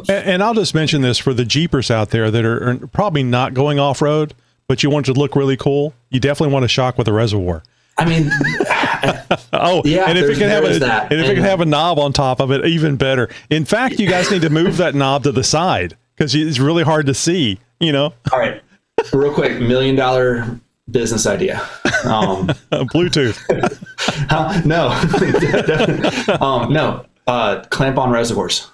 And I'll just mention this for the Jeepers out there that are probably not going off-road, but you want it to look really cool. You definitely want a shock with a reservoir. I mean, yeah, and if it can have a knob on top of it, even better. In fact, you guys need to move that knob to the side because it's really hard to see, All right. Real quick, $1 million business idea. Bluetooth. No. Clamp on reservoirs.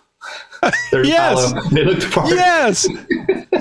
Yes. They look the part. Yes.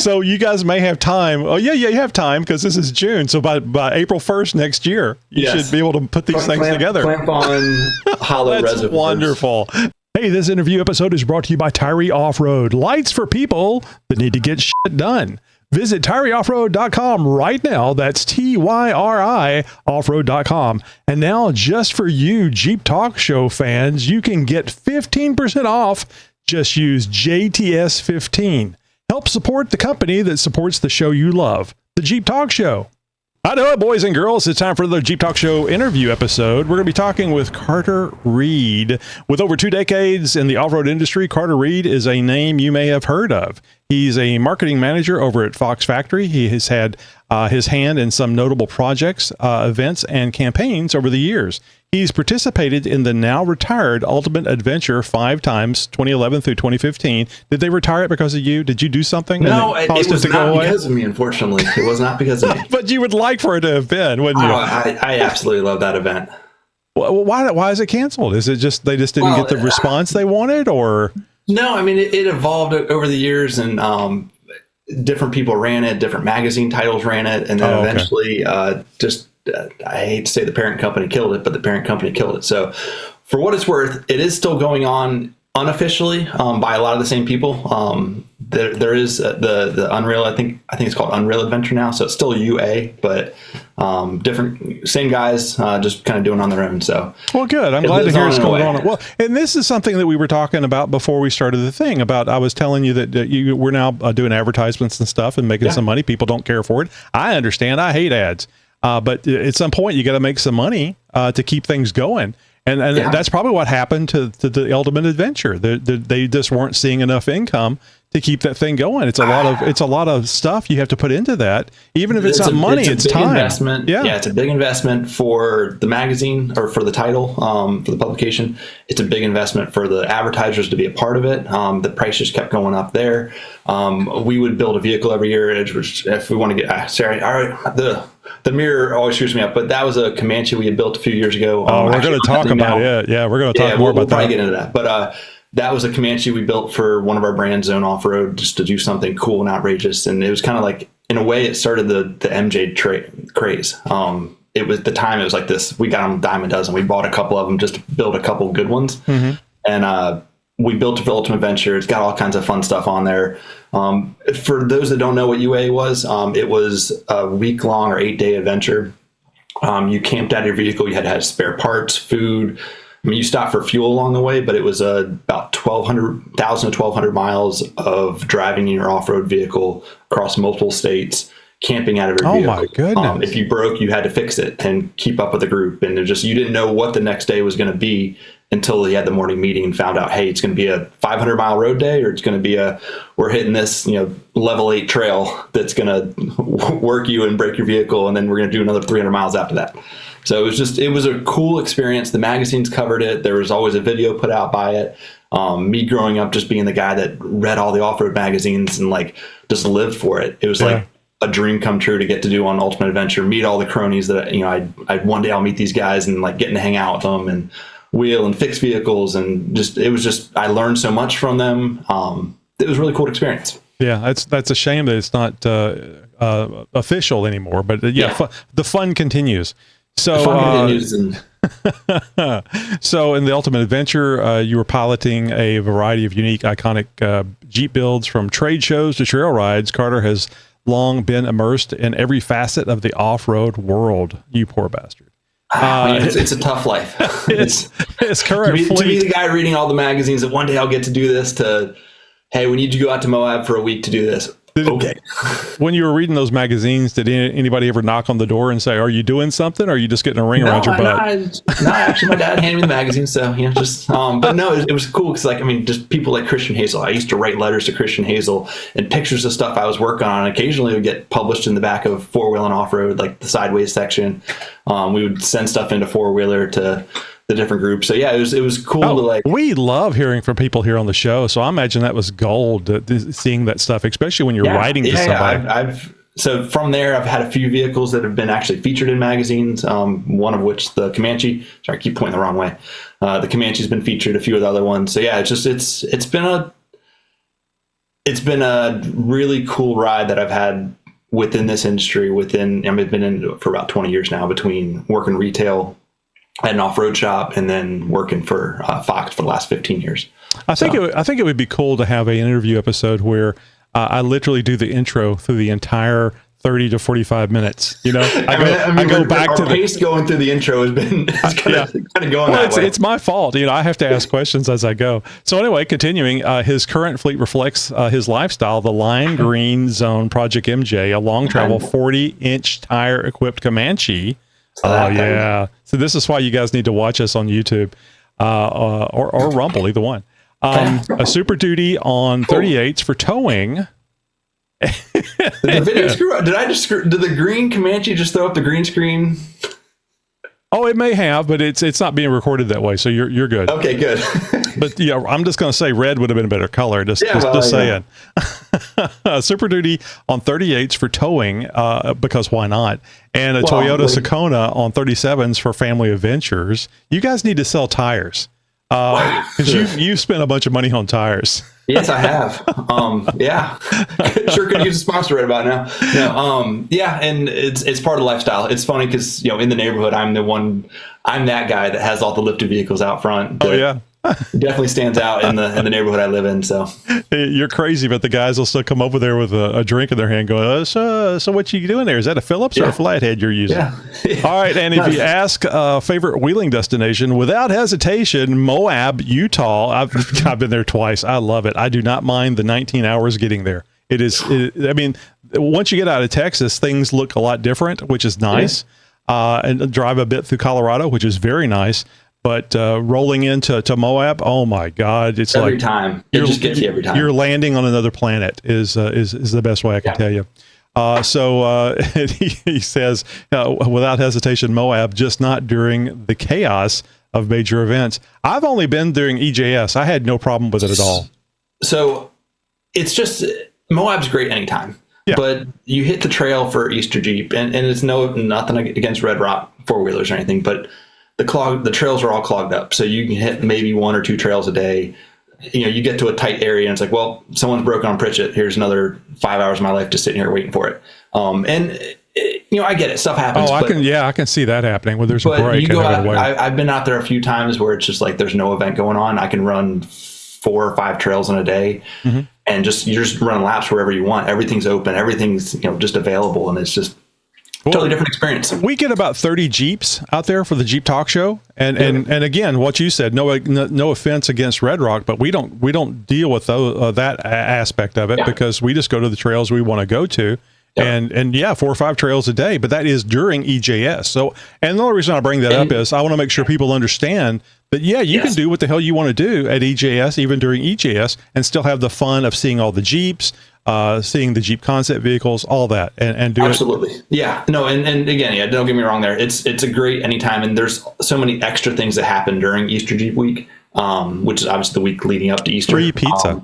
So you guys may have time. Oh yeah, you have time because this is June. So by April 1st next year, you should be able to put these things together. Clamp on hollow reservoirs. Wonderful. Hey, this interview episode is brought to you by Tyree Off-Road. Lights for people that need to get shit done. Visit TyreeOffroad.com right now. That's TYRI offroad.com. And now, just for you Jeep Talk Show fans, you can get 15% off. Just use JTS 15. Help support the company that supports the show you love, the Jeep Talk Show. Hi there, boys and girls. It's time for the Jeep Talk Show interview episode. We're going to be talking with Carter Reed. With over 2 decades in the off-road industry, Carter Reed is a name you may have heard of. He's a marketing manager over at Fox Factory. He has had his hand in some notable projects, events, and campaigns over the years. He's participated in the now retired Ultimate Adventure 5 times, 2011 through 2015. Did they retire it because of you? Did you do something? No, it was not because of me, unfortunately. It was not because of me. But you would like for it to have been, wouldn't you? I absolutely love that event. Well, why is it canceled? Is it just they just didn't get the response they wanted, or? No, I mean, it evolved over the years, and different people ran it, different magazine titles ran it, and then eventually I hate to say the parent company killed it, but the parent company killed it. So for what it's worth, it is still going on unofficially by a lot of the same people. There is the Unreal, I think it's called Unreal Adventure now. So it's still UA, but different, same guys, just kind of doing it on their own. So, well, good. I'm glad to hear it's going on. Well, and this is something that we were talking about before we started the thing about, I was telling you that we're now doing advertisements and stuff and making some money. People don't care for it. I understand. I hate ads. But at some point you got to make some money to keep things going. And that's probably what happened to the Ultimate Adventure. They just weren't seeing enough income to keep that thing going. It's a lot of stuff you have to put into that. Even if it's not money, it's time. Investment. Yeah, it's a big investment for the magazine or for the title, for the publication. It's a big investment for the advertisers to be a part of it. The price just kept going up there. We would build a vehicle every year, which if we want to get the mirror always screws me up, but that was a Comanche we had built a few years ago. Oh, we're going to talk about it. Yeah, we're going to talk more about that. We'll probably get into that. But that was a Comanche we built for one of our brands, Zone Off-Road, just to do something cool and outrageous. And it was kind of like, in a way, it started the MJ craze. It was the time it was like this. We got them a dime a dozen. We bought a couple of them just to build a couple good ones. Mm-hmm. And we built it for Ultimate Adventure. It's got all kinds of fun stuff on there. For those that don't know what UA was, it was a week-long or 8-day adventure. You camped out of your vehicle. You had to have spare parts, food. I mean, you stopped for fuel along the way, but it was about 1,200 to 1,200 miles of driving in your off-road vehicle across multiple states, camping out of your vehicle. Oh my goodness! If you broke, you had to fix it and keep up with the group. And you didn't know what the next day was going to be until you had the morning meeting and found out, hey, it's going to be a 500-mile road day, or it's going to be we're hitting this, level 8 trail that's going to work you and break your vehicle, and then we're going to do another 300 miles after that. So it was a cool experience. The magazines covered it. There was always a video put out by it. Me growing up, just being the guy that read all the off-road magazines and just lived for it. It was like a dream come true to get to do on Ultimate Adventure, meet all the cronies that, I'd one day I'll meet these guys and getting to hang out with them and wheel and fix vehicles. And I learned so much from them. It was a really cool experience. Yeah. That's a shame that it's not official anymore, but the fun continues. So, so in the Ultimate Adventure, you were piloting a variety of unique, iconic Jeep builds from trade shows to trail rides. Carter has long been immersed in every facet of the off-road world. You poor bastard. It's a tough life. It's current to be the guy reading all the magazines that one day I'll get to do this, to, hey, we need to go out to Moab for a week to do this. Okay. When you were reading those magazines, did anybody ever knock on the door and say, "Are you doing something? Or are you just getting a ring around your butt?" No, actually, my dad handed me the magazine, so just. But no, it was cool because, just people like Christian Hazel. I used to write letters to Christian Hazel and pictures of stuff I was working on. Occasionally, would get published in the back of Four Wheel and Off Road, like the sideways section. We would send stuff into Four Wheeler to the different groups. So yeah, it was cool to we love hearing from people here on the show. So I imagine that was gold, seeing that stuff, especially when you're writing to somebody. So from there, I've had a few vehicles that have been actually featured in magazines. One of which, the Comanche. Sorry, I keep pointing the wrong way. The Comanche's been featured. A few of the other ones. So yeah, it's been a really cool ride that I've had within this industry. I've been in it for about 20 years now, between working retail at an off-road shop and then working for Fox for the last 15 years. I think it would be cool to have an interview episode where I literally do the intro through the entire 30 to 45 minutes. I go back to the pace going through the intro has been kind of going that way. It's my fault. I have to ask questions as I go. So anyway, continuing, his current fleet reflects his lifestyle, the lime green zone Project MJ, a long travel 40-inch tire equipped Comanche. Oh yeah. So this is why you guys need to watch us on YouTube, or Rumble, either one. A Super Duty on 38s for towing. Did the video screw up? Did the green Comanche just throw up the green screen? Oh, it may have, but it's not being recorded that way, so you're good. Okay, good. But I'm just going to say red would have been a better color. Just saying. Super Duty on 38s for towing, because why not? And a Toyota Sakona on 37s for family adventures. You guys need to sell tires, because you spent a bunch of money on tires. Yes, I have. Yeah, sure could use a sponsor right about now. No, yeah, and it's part of the lifestyle. It's funny because in the neighborhood, I'm that guy that has all the lifted vehicles out front. Oh yeah. Definitely stands out in the neighborhood I live in. So you're crazy, but the guys will still come over there with a drink in their hand, going, "So what you doing there? Is that a Phillips or a Flathead you're using?" Yeah. All right, and if you ask favorite wheeling destination, without hesitation, Moab, Utah. I've been there twice. I love it. I do not mind the 19 hours getting there. I mean, once you get out of Texas, things look a lot different, which is nice. And drive a bit through Colorado, which is very nice. But rolling into Moab, oh my God! It's every time. It just gets you every time. You're landing on another planet. Is the best way I can tell you. So he says, without hesitation, Moab, just not during the chaos of major events. I've only been during EJS. I had no problem with it at all. So it's just Moab's great anytime. Yeah. But you hit the trail for Easter Jeep, and it's nothing against Red Rock four-wheelers or anything, but the trails are all clogged up. So you can hit maybe 1 or 2 trails a day. You get to a tight area and it's like, well, someone's broken on Pritchett. Here's another 5 hours of my life just sitting here waiting for it. I get it. Stuff happens. Oh, I can see that happening when there's a break. You go out, I've been out there a few times where it's just like, there's no event going on. I can run 4 or 5 trails in a day, and you're just running laps wherever you want. Everything's open. Everything's, just available. And it's just, totally different experience. We get about 30 Jeeps out there for the Jeep Talk Show, and again, what you said. No offense against Red Rock, but we don't deal with that aspect of it because we just go to the trails we want to go to, and 4 or 5 trails a day. But that is during EJS. So, and the only reason I bring that up is I want to make sure people understand that you can do what the hell you want to do at EJS, even during EJS, and still have the fun of seeing all the Jeeps. Seeing the Jeep concept vehicles, all that, and do absolutely. Yeah, no, and again, don't get me wrong there. It's a great anytime, and there's so many extra things that happen during Easter Jeep Week, which is obviously the week leading up to Easter. Free pizza.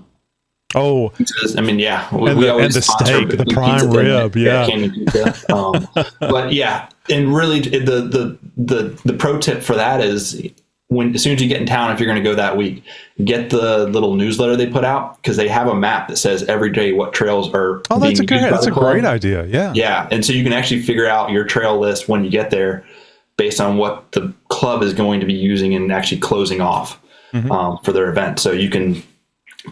Pizzas, I mean, we always the steak, the prime rib, candy pizza. But and really, the pro tip for that is, as soon as you get in town, if you're going to go that week, get the little newsletter they put out, because they have a map that says every day what trails are. Oh, that's a great idea. Yeah. Yeah. And so you can actually figure out your trail list when you get there based on what the club is going to be using and actually closing off for their event. So you can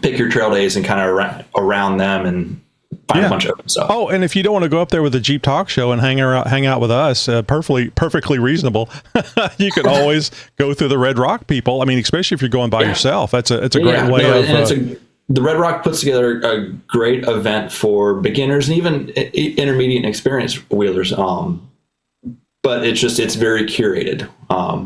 pick your trail days and kind of around them and find a bunch of open stuff. Oh, and if you don't want to go up there with the Jeep Talk Show and hang out with us, perfectly reasonable. You can always go through the Red Rock people. I mean, especially if you're going by yourself, it's a great way of. the Red Rock puts together a great event for beginners and even intermediate and experienced wheelers. But it's very curated,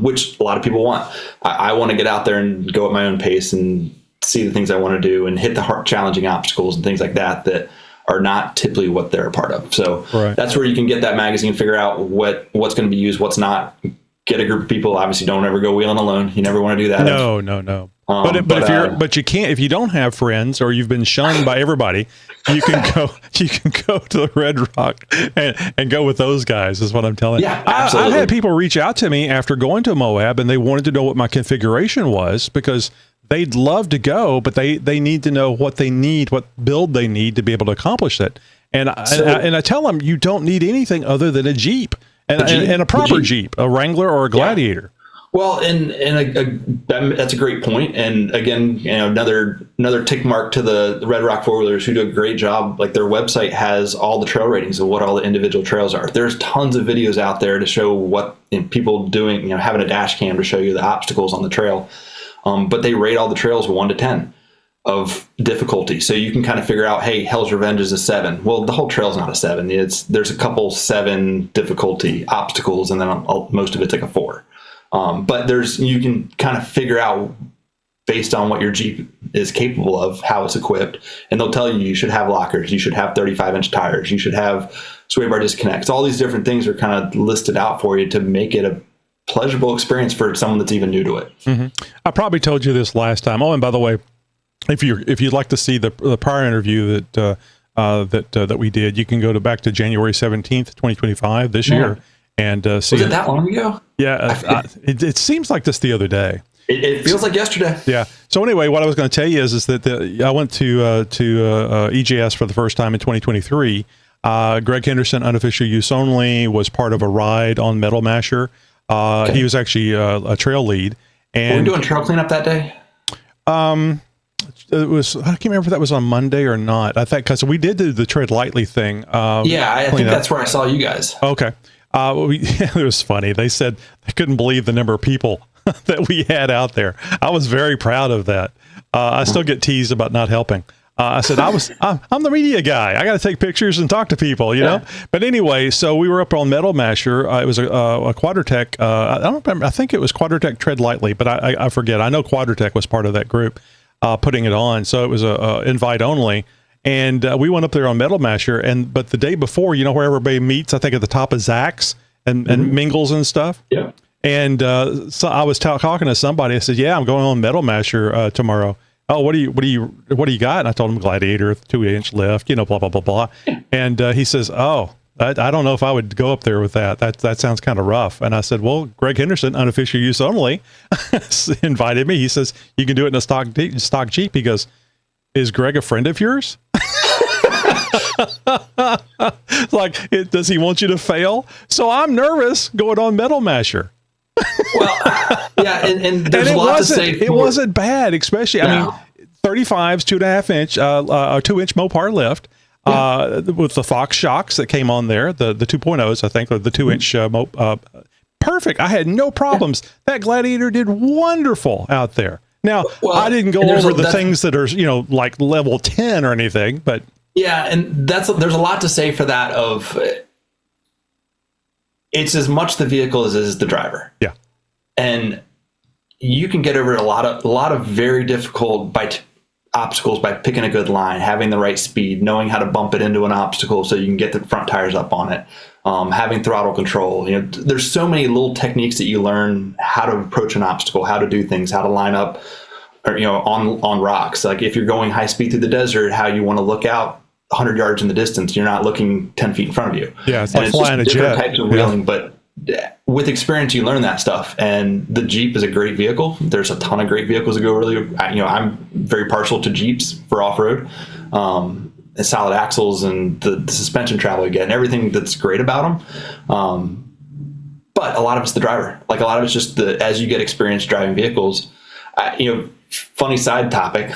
which a lot of people want. I want to get out there and go at my own pace and see the things I want to do and hit the hard, challenging obstacles and things like that are not typically what they're a part of. So that's where you can get that magazine, figure out what's going to be used, what's not. Get a group of people. Obviously, don't ever go wheeling alone. You never want to do that. No. But you can't if you don't have friends or you've been shunned by everybody. You can go to the Red Rock and go with those guys. Is what I'm telling you. Yeah, absolutely. I've had people reach out to me after going to Moab and they wanted to know what my configuration was because they'd love to go, but they need to know what they need, what build they need to be able to accomplish it. And I tell them you don't need anything other than a Jeep. And a proper Jeep, a Wrangler or a Gladiator. Yeah. Well, that's a great point. And again, another tick mark to the Red Rock four-wheelers who do a great job. Like their website has all the trail ratings of what all the individual trails are. There's tons of videos out there to show what people doing, having a dash cam to show you the obstacles on the trail. But they rate all the trails 1 to 10 of difficulty. So you can kind of figure out, hey, Hell's Revenge is a 7. Well, the whole trail's not a 7. There's a couple 7 difficulty obstacles, and then most of it's like a 4. But you can kind of figure out based on what your Jeep is capable of, how it's equipped. And they'll tell you should have lockers, you should have 35-inch tires, you should have sway bar disconnects. All these different things are kind of listed out for you to make it a pleasurable experience for someone that's even new to it. Mm-hmm. I probably told you this last time. Oh, and by the way, if you'd like to see the prior interview that we did, you can go back to January 17th, 2025 this year and see. Was it that long ago? Yeah, it seems like this the other day. It feels like yesterday. Yeah. So anyway, what I was going to tell you is that I went to EJS for the first time in 2023. Greg Henderson, unofficial use only, was part of a ride on Metal Masher. He was actually a trail lead. And were we doing trail cleanup that day? It was, I can't remember if that was on Monday or not. I think because we did do the tread lightly thing. I think that's where I saw you guys. Okay. It was funny. They said they couldn't believe the number of people that we had out there. I was very proud of that. I still get teased about not helping. I said, I'm the media guy. I got to take pictures and talk to people, you know? But anyway, so we were up on Metal Masher. It was a Quadratec. I don't remember. I think it was Quadratec Tread Lightly, but I forget. I know Quadratec was part of that group putting it on. So it was a invite only. And we went up there on Metal Masher. But the day before, where everybody meets, I think at the top of Zach's and mingles and stuff. Yeah. And so I was talking to somebody. I said, "Yeah, I'm going on Metal Masher tomorrow." Oh, what do you got? And I told him Gladiator, 2-inch lift, blah blah blah blah. And he says, "Oh, I don't know if I would go up there with that. That sounds kind of rough." And I said, "Well, Greg Henderson, unofficial use only, invited me. He says you can do it in a stock Jeep." He goes, "Is Greg a friend of yours?" Does he want you to fail? So I'm nervous going on Metal Masher. Well, yeah, and there's a lot to say. It wasn't bad, especially. No. I mean, 35s, 2.5-inch, 2-inch Mopar lift with the Fox shocks that came on there, the 2.0s, I think, or the 2-inch perfect. I had no problems. That Gladiator did wonderful out there. Now, I didn't go over the things that are like level 10 or anything, but yeah, and there's a lot to say for that. Of it's as much the vehicle as it is the driver. Yeah. And you can get over a lot of very difficult obstacles by picking a good line, having the right speed, knowing how to bump it into an obstacle so you can get the front tires up on it, having throttle control. There's so many little techniques that you learn how to approach an obstacle, how to do things, how to line up, or, on rocks. Like if you're going high speed through the desert, how you want to look out 100 yards in the distance. You're not looking 10 feet in front of you. Yeah, it's like flying a jet. Different types of wheeling, but with experience, you learn that stuff. And the Jeep is a great vehicle. There's a ton of great vehicles that go really. I'm very partial to Jeeps for off-road. The solid axles and the suspension travel you get and everything that's great about them. But a lot of it's the driver. Like a lot of it's just as you get experience driving vehicles. Funny side topic.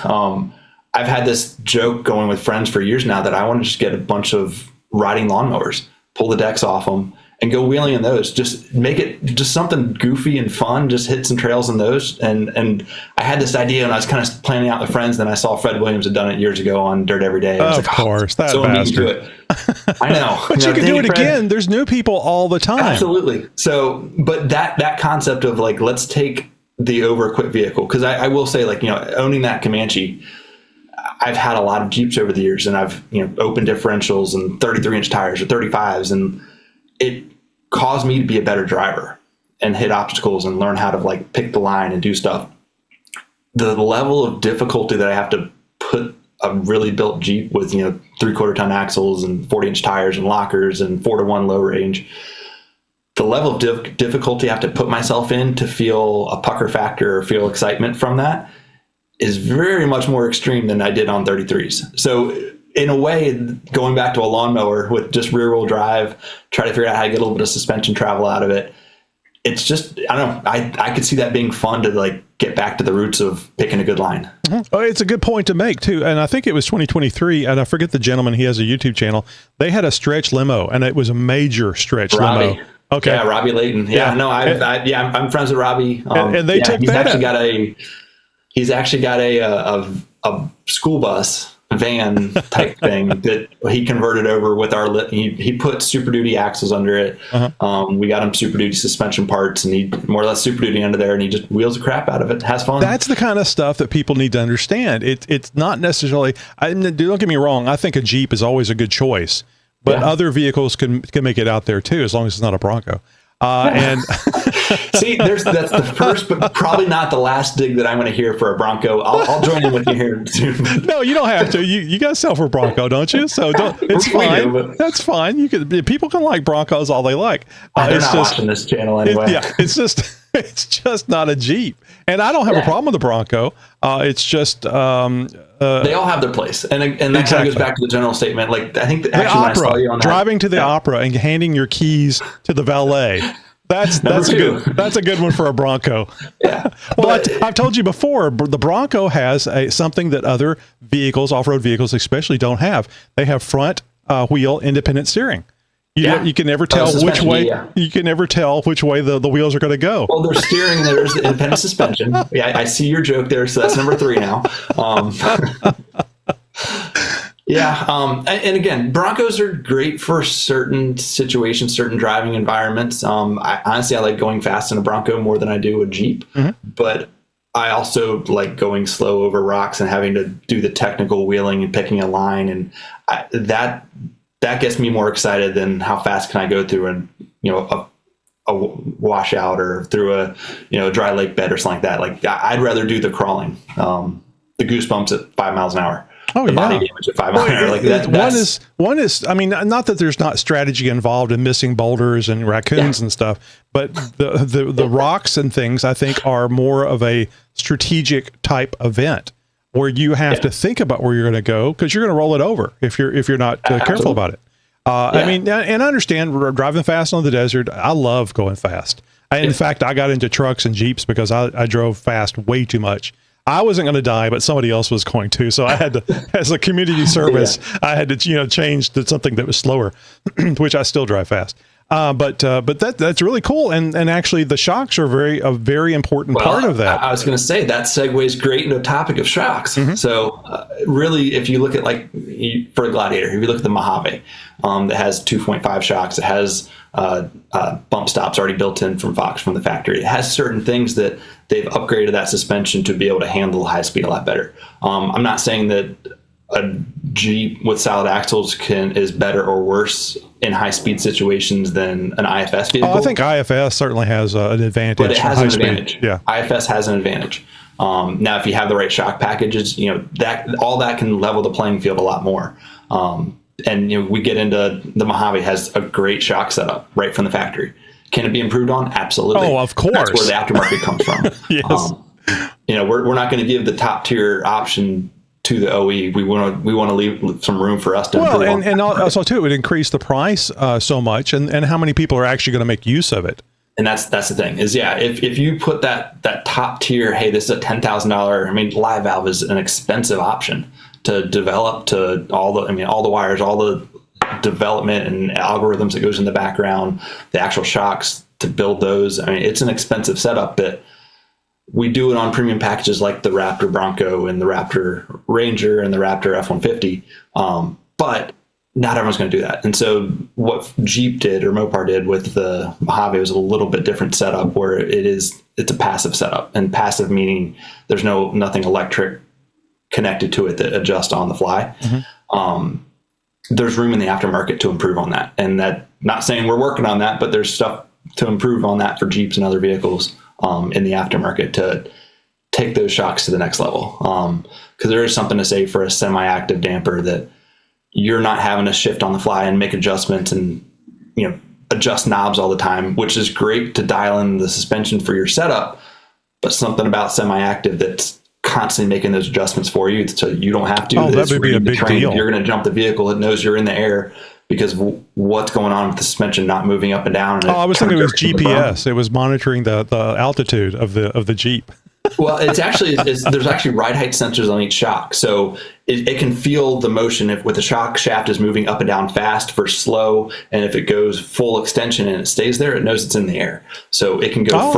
I've had this joke going with friends for years now that I want to just get a bunch of riding lawnmowers, pull the decks off them, and go wheeling in those. Just make it just something goofy and fun. Just hit some trails in those. And I had this idea, and I was kind of planning out with friends. Then I saw Fred Williams had done it years ago on Dirt Every Day. I was of course, that so bastard. I know, but you can do it again. There's new people all the time. Absolutely. So, but that concept of like, let's take the over-equipped vehicle, because I will say, like, owning that Comanche, I've had a lot of Jeeps over the years, and I've open differentials and 33-inch tires or 35s, and it caused me to be a better driver and hit obstacles and learn how to like pick the line and do stuff. The level of difficulty that I have to put a really built Jeep with 3/4 ton axles and 40-inch tires and lockers and 4-to-1 low range, the level of difficulty I have to put myself in to feel a pucker factor or feel excitement from that is very much more extreme than I did on 33s. So in a way, going back to a lawnmower with just rear wheel drive, try to figure out how to get a little bit of suspension travel out of it. It's just, I don't know. I could see that being fun to like get back to the roots of picking a good line. Mm-hmm. Oh, it's a good point to make too. And I think it was 2023, and I forget the gentleman, he has a YouTube channel. They had a stretch limo, and it was a major stretch limo. Okay. Yeah, Robbie Layton. Yeah, no, I'm friends with Robbie. And they took that. He's actually got a school bus van type thing that he converted over with he put Super Duty axles under it. Uh-huh. We got him Super Duty suspension parts, and he more or less Super Duty under there, and he just wheels the crap out of it. Has fun. That's the kind of stuff that people need to understand. It's not necessarily, don't get me wrong, I think a Jeep is always a good choice, but other vehicles can make it out there too, as long as it's not a Bronco. And see, that's the first, but probably not the last dig that I'm going to hear for a Bronco. I'll join in with you here soon. No, you don't have to. You got to sell for a Bronco, don't you? So it's fine. That's fine. People can like Broncos all they like. They're not watching this channel anyway. It's just not a Jeep, and I don't have a problem with the Bronco. It's just they all have their place, and that kind of goes back to the general statement. Like, I think that actually when I saw you on driving to the opera and handing your keys to the valet. That's a good one for a Bronco. Yeah. But I've told you before, the Bronco has something that other vehicles, off-road vehicles especially, don't have. They have front wheel independent steering. You can never tell which way. Yeah. You can never tell which way the wheels are going to go. Well, there's steering. There's the independent suspension. Yeah, I see your joke there. So that's number 3 now. And again, Broncos are great for certain situations, certain driving environments. I like going fast in a Bronco more than I do a Jeep, but I also like going slow over rocks and having to do the technical wheeling and picking a line, and that gets me more excited than how fast can I go through a washout or through a dry lake bed or something like that. Like, I'd rather do the crawling, the goosebumps at 5 miles an hour. Oh, body damage at 5 miles an hour. Like one is. I mean, not that there's not strategy involved in missing boulders and raccoons and stuff, but the rocks and things, I think, are more of a strategic type event where you have to think about where you're going to go, because you're going to roll it over if you're not careful about it. I mean, and I understand driving fast on the desert. I love going fast. In fact, I got into trucks and Jeeps because I drove fast way too much. I wasn't going to die, but somebody else was going to. So I had to, as a community service, I had to, change to something that was slower, which I still drive fast. But that's really cool. And actually the shocks are a very important part of that. I was going to say that segues great into a topic of shocks. Mm-hmm. So really, if you look at for a Gladiator, if you look at the Mojave, that has 2.5 shocks, it has bump stops already built in from the factory. It has certain things that they've upgraded that suspension to be able to handle high speed a lot better. I'm not saying that a Jeep with solid axles is better or worse in high speed situations than an IFS vehicle. I think IFS certainly has an advantage. But it has an advantage. Yeah. IFS has an advantage. Now, if you have the right shock packages, that can level the playing field a lot more. And we get into the Mojave has a great shock setup right from the factory. Can it be improved on? Absolutely. Oh, of course. That's where the aftermarket comes from. Yes. We're not going to give the top tier option to the OE. We want to leave some room for us to improve. And also too, it would increase the price so much, and how many people are actually going to make use of it. And that's the thing is, if you put that top tier, hey, this is a $10,000. I mean, live valve is an expensive option to develop, to all the wires, all the development and algorithms that goes in the background, the actual shocks to build those. I mean, it's an expensive setup that we do it on premium packages like the Raptor Bronco and the Raptor Ranger and the Raptor F-150. But not everyone's going to do that. And so what Jeep did or Mopar did with the Mojave was a little bit different setup where it's a passive setup, and passive meaning there's nothing electric connected to it that adjusts on the fly. There's room in the aftermarket to improve on that. And that, not saying we're working on that, but there's stuff to improve on that for Jeeps and other vehicles in the aftermarket to take those shocks to the next level. Because there is something to say for a semi-active damper that you're not having to shift on the fly and make adjustments and, adjust knobs all the time, which is great to dial in the suspension for your setup, but something about semi-active that's constantly making those adjustments for you so you don't have to. Oh, that would be a big deal. If you're going to jump the vehicle, it knows you're in the air because what's going on with the suspension not moving up and down. And I was thinking it was GPS. It was monitoring the altitude of the Jeep. Well, there's actually ride height sensors on each shock. So it can feel the motion if the shock shaft is moving up and down fast versus slow. And if it goes full extension and it stays there, it knows it's in the air. So it can go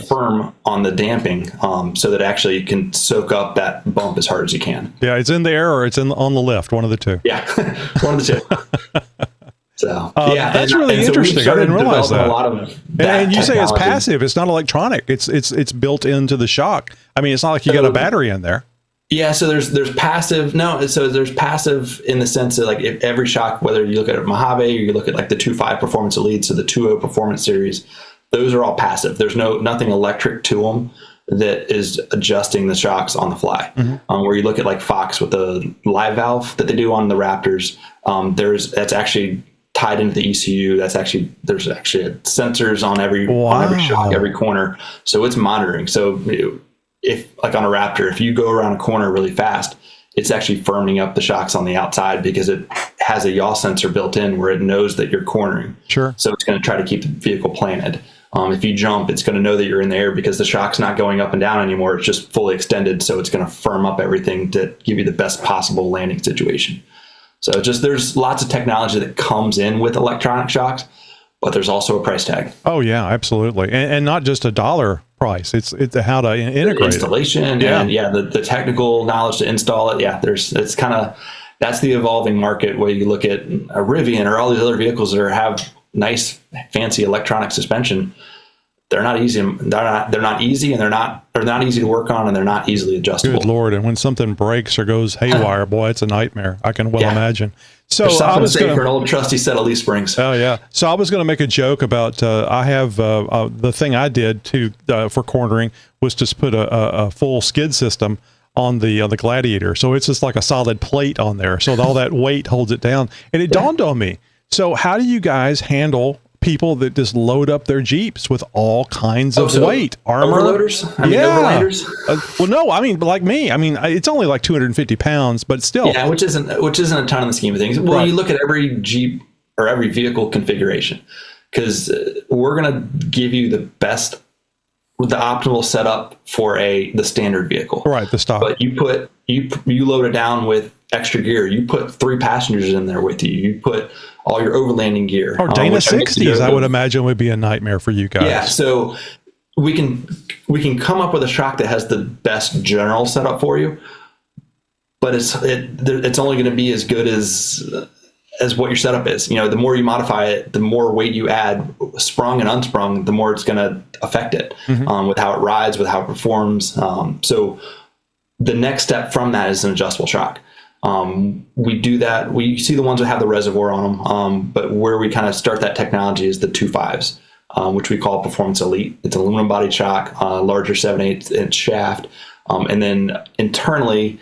firm on the damping so that it actually can soak up that bump as hard as you can. Yeah, it's in the air or it's on the lift, one of the two. Yeah, one of the two. So that's really interesting. I didn't realize that. A lot of that and you say it's technology. passive. It's not electronic. It's built into the shock. I mean, it's not like you got a battery in there. Yeah. So there's passive. No. So there's passive in the sense that like if every shock, whether you look at a Mojave or you look at like the 2.5 Performance Elite, so the 2.0 Performance Series, those are all passive. There's nothing electric to them that is adjusting the shocks on the fly. Where you look at like Fox with the live valve that they do on the Raptors, that's actually tied into the ECU. There's actually sensors on every shock, every corner. So it's monitoring. So if like on a Raptor, if you go around a corner really fast, it's actually firming up the shocks on the outside because it has a yaw sensor built in where it knows that you're cornering. Sure. So it's going to try to keep the vehicle planted. If you jump, it's going to know that you're in the air because the shock's not going up and down anymore. It's just fully extended. So it's going to firm up everything to give you the best possible landing situation. So there's lots of technology that comes in with electronic shocks, but there's also a price tag. Oh yeah, absolutely. And not just a dollar price. It's how to integrate the installation and the technical knowledge to install it. Yeah. That's the evolving market where you look at a Rivian or all these other vehicles that have nice, fancy electronic suspension. They're not easy. They're not easy, and they're not easy to work on, and they're not easily adjustable. Good Lord! And when something breaks or goes haywire, boy, it's a nightmare. I can imagine. So I was for an old trusty set of leaf springs. Oh yeah. So I was going to make a joke about I have the thing I did for cornering was just put a full skid system on the Gladiator. So it's just like a solid plate on there. So all that weight holds it down. And it dawned on me. So how do you guys handle people that just load up their Jeeps with all kinds of weight, armor, overloaders? Overlanders? Well, no, I mean, like me, it's only like 250 pounds, but still. Yeah, which isn't a ton in the scheme of things. Well, You look at every Jeep or every vehicle configuration, because we're going to give you the optimal setup for the standard vehicle. Right, the stock. But you load it down with extra gear. You put 3 passengers in there with you. You put all your overlanding gear. Or Dana 60s, I would imagine, would be a nightmare for you guys. Yeah, so we can come up with a shock that has the best general setup for you, but it's only going to be as good as what your setup is. The more you modify it, the more weight you add, sprung and unsprung, the more it's going to affect it with how it rides, with how it performs. So the next step from that is an adjustable shock. We do that. We see the ones that have the reservoir on them, but where we kind of start that technology is the 2.5s, which we call Performance Elite. It's an aluminum body shock, larger 7/8 inch shaft. And then internally,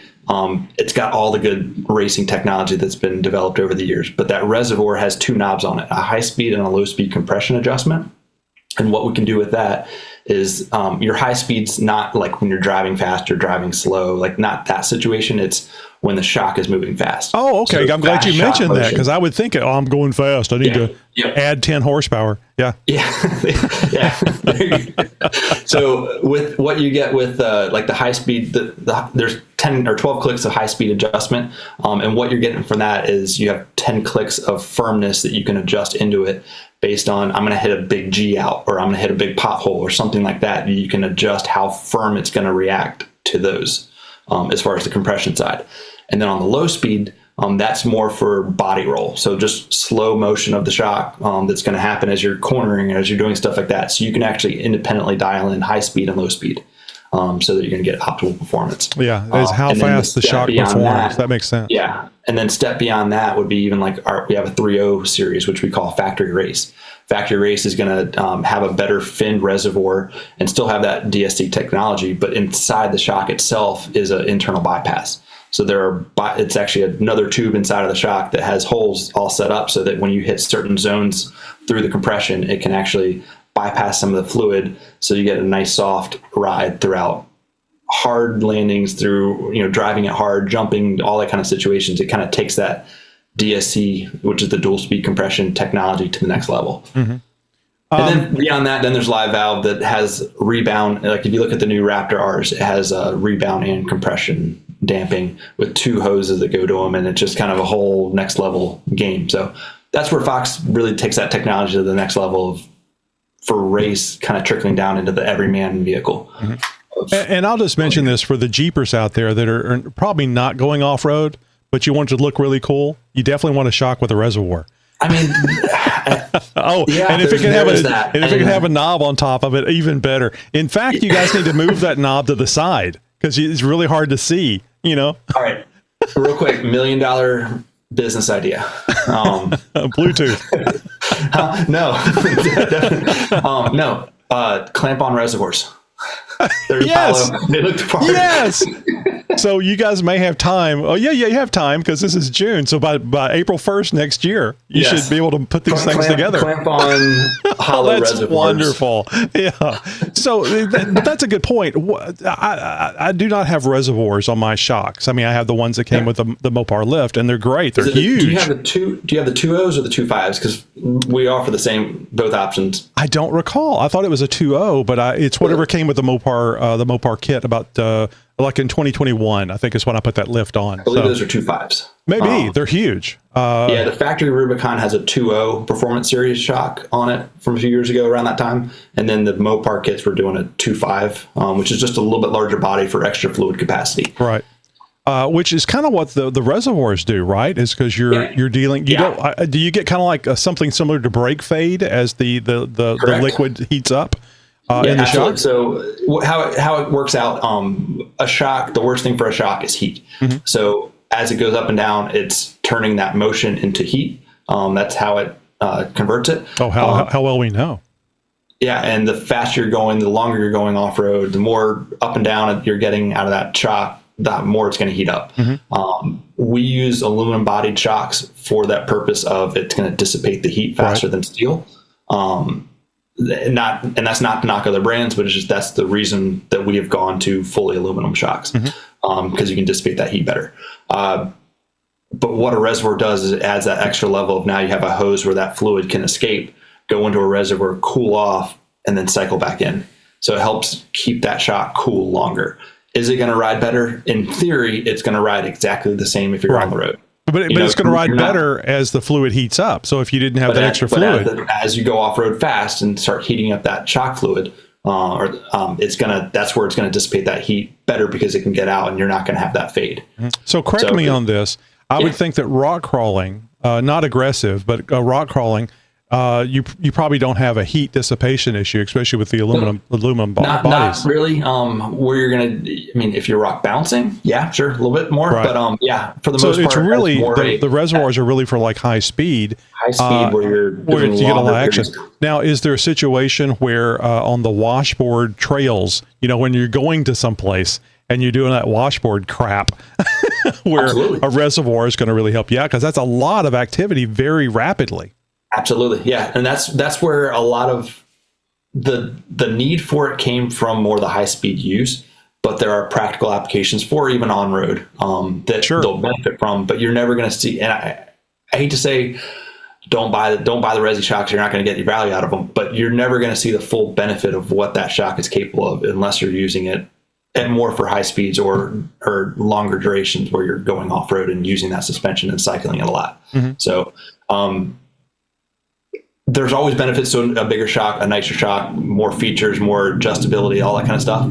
it's got all the good racing technology that's been developed over the years. But that reservoir has 2 knobs on it, a high speed and a low speed compression adjustment. And what we can do with that is your high speed's not like when you're driving fast or driving slow, like not that situation. It's when the shock is moving fast. Oh, okay. So I'm glad you mentioned that, because I would think, oh, I'm going fast. I need to add 10 horsepower. Yeah. Yeah. Yeah. So with what you get with like the high speed, there's 10 or 12 clicks of high speed adjustment. And what you're getting from that is you have 10 clicks of firmness that you can adjust into it based on, I'm going to hit a big G out, or I'm going to hit a big pothole or something like that. You can adjust how firm it's going to react to those as far as the compression side. And then on the low speed, that's more for body roll. So just slow motion of the shock that's going to happen as you're cornering and as you're doing stuff like that. So you can actually independently dial in high speed and low speed so that you're going to get optimal performance. Yeah, is how fast the shock performs. That makes sense. Yeah. And then step beyond that would be even like we have a 3.0 series, which we call Factory Race. Factory Race is going to have a better finned reservoir and still have that DSC technology, but inside the shock itself is an internal bypass. So it's actually another tube inside of the shock that has holes all set up so that when you hit certain zones through the compression, it can actually bypass some of the fluid, so you get a nice soft ride throughout hard landings, through driving it hard, jumping, all that kind of situations. It kind of takes that DSC, which is the dual speed compression technology, to the next level. Mm-hmm. And then beyond that, then there's live valve that has rebound. Like if you look at the new Raptor R's, it has rebound and compression damping with 2 hoses that go to them, and it's just kind of a whole next level game. So that's where Fox really takes that technology to the next level for race, kind of trickling down into the everyman vehicle. Mm-hmm. And I'll just mention this for the Jeepers out there that are probably not going off-road, but you want it to look really cool. You definitely want a shock with a reservoir. I mean, and if it can have a knob on top of it, even better. In fact, you guys need to move that knob to the side, because it's really hard to see, All right, real quick, $1 million business idea. Bluetooth. No. Clamp on reservoirs. Yes. They look far. Yes. So you guys may have time. Oh yeah, you have time, because this is June. So by April 1st next year, you should be able to put these things together. Clamp on hollow that's reservoirs. Wonderful. Yeah. So but that's a good point. I do not have reservoirs on my shocks. I mean, I have the ones that came with the Mopar lift, and they're great. They're huge. Do you have the 2.0s or the 2.5s? Because we offer both options. I don't recall. I thought it was a 2.0, but it's whatever came with the Mopar kit about like in 2021, I think is when I put that lift on. I believe those are 2.5s. Maybe. They're huge. The factory Rubicon has a 2.0 Performance Series shock on it from a few years ago around that time. And then the Mopar kits were doing a 2.5, which is just a little bit larger body for extra fluid capacity. Right. Which is kind of what the reservoirs do, right? Is because you're dealing. Don't. Do you get kind of like something similar to brake fade as the liquid heats up? In the shock? So how it works out, a shock, the worst thing for a shock is heat. Mm-hmm. So as it goes up and down, it's turning that motion into heat. That's how it converts it. Oh, how well we know. Yeah, and the faster you're going, the longer you're going off-road, the more up and down you're getting out of that shock, the more it's going to heat up. Mm-hmm. We use aluminum-bodied shocks for that purpose of it's going to dissipate the heat faster than steel. And that's not to knock other brands, but it's just that's the reason that we have gone to fully aluminum shocks, because you can dissipate that heat better. But what a reservoir does is it adds that extra level of, now you have a hose where that fluid can escape, go into a reservoir, cool off, and then cycle back in. So it helps keep that shock cool longer. Is it going to ride better? In theory, it's going to ride exactly the same if you're on the road. But it's going to ride better as the fluid heats up. So if you didn't have that extra fluid, as you go off road fast and start heating up that shock fluid, that's where it's going to dissipate that heat better, because it can get out and you're not going to have that fade. So correct me on this. I would think that rock crawling, not aggressive, but rock crawling, you probably don't have a heat dissipation issue, especially with the aluminum bodies. Not really. Where you're gonna, if you're rock bouncing, yeah, sure, a little bit more. Right. But for the most part, it's really the reservoirs are really for like high speed. Where you get a lot of action. Now, is there a situation where on the washboard trails, when you're going to someplace and you're doing that washboard crap, where Absolutely. A reservoir is going to really help you out, because that's a lot of activity very rapidly. Absolutely. Yeah. And that's where a lot of the need for it came from, more the high speed use. but there are practical applications for even on road that they'll benefit from. But you're never going to see. And I hate to say, don't buy the Resi shocks. You're not going to get your value out of them. But you're never going to see the full benefit of what that shock is capable of unless you're using it and more for high speeds or longer durations where you're going off road and using that suspension and cycling it a lot. Mm-hmm. So there's always benefits to a bigger shock, a nicer shock, more features, more adjustability, all that kind of stuff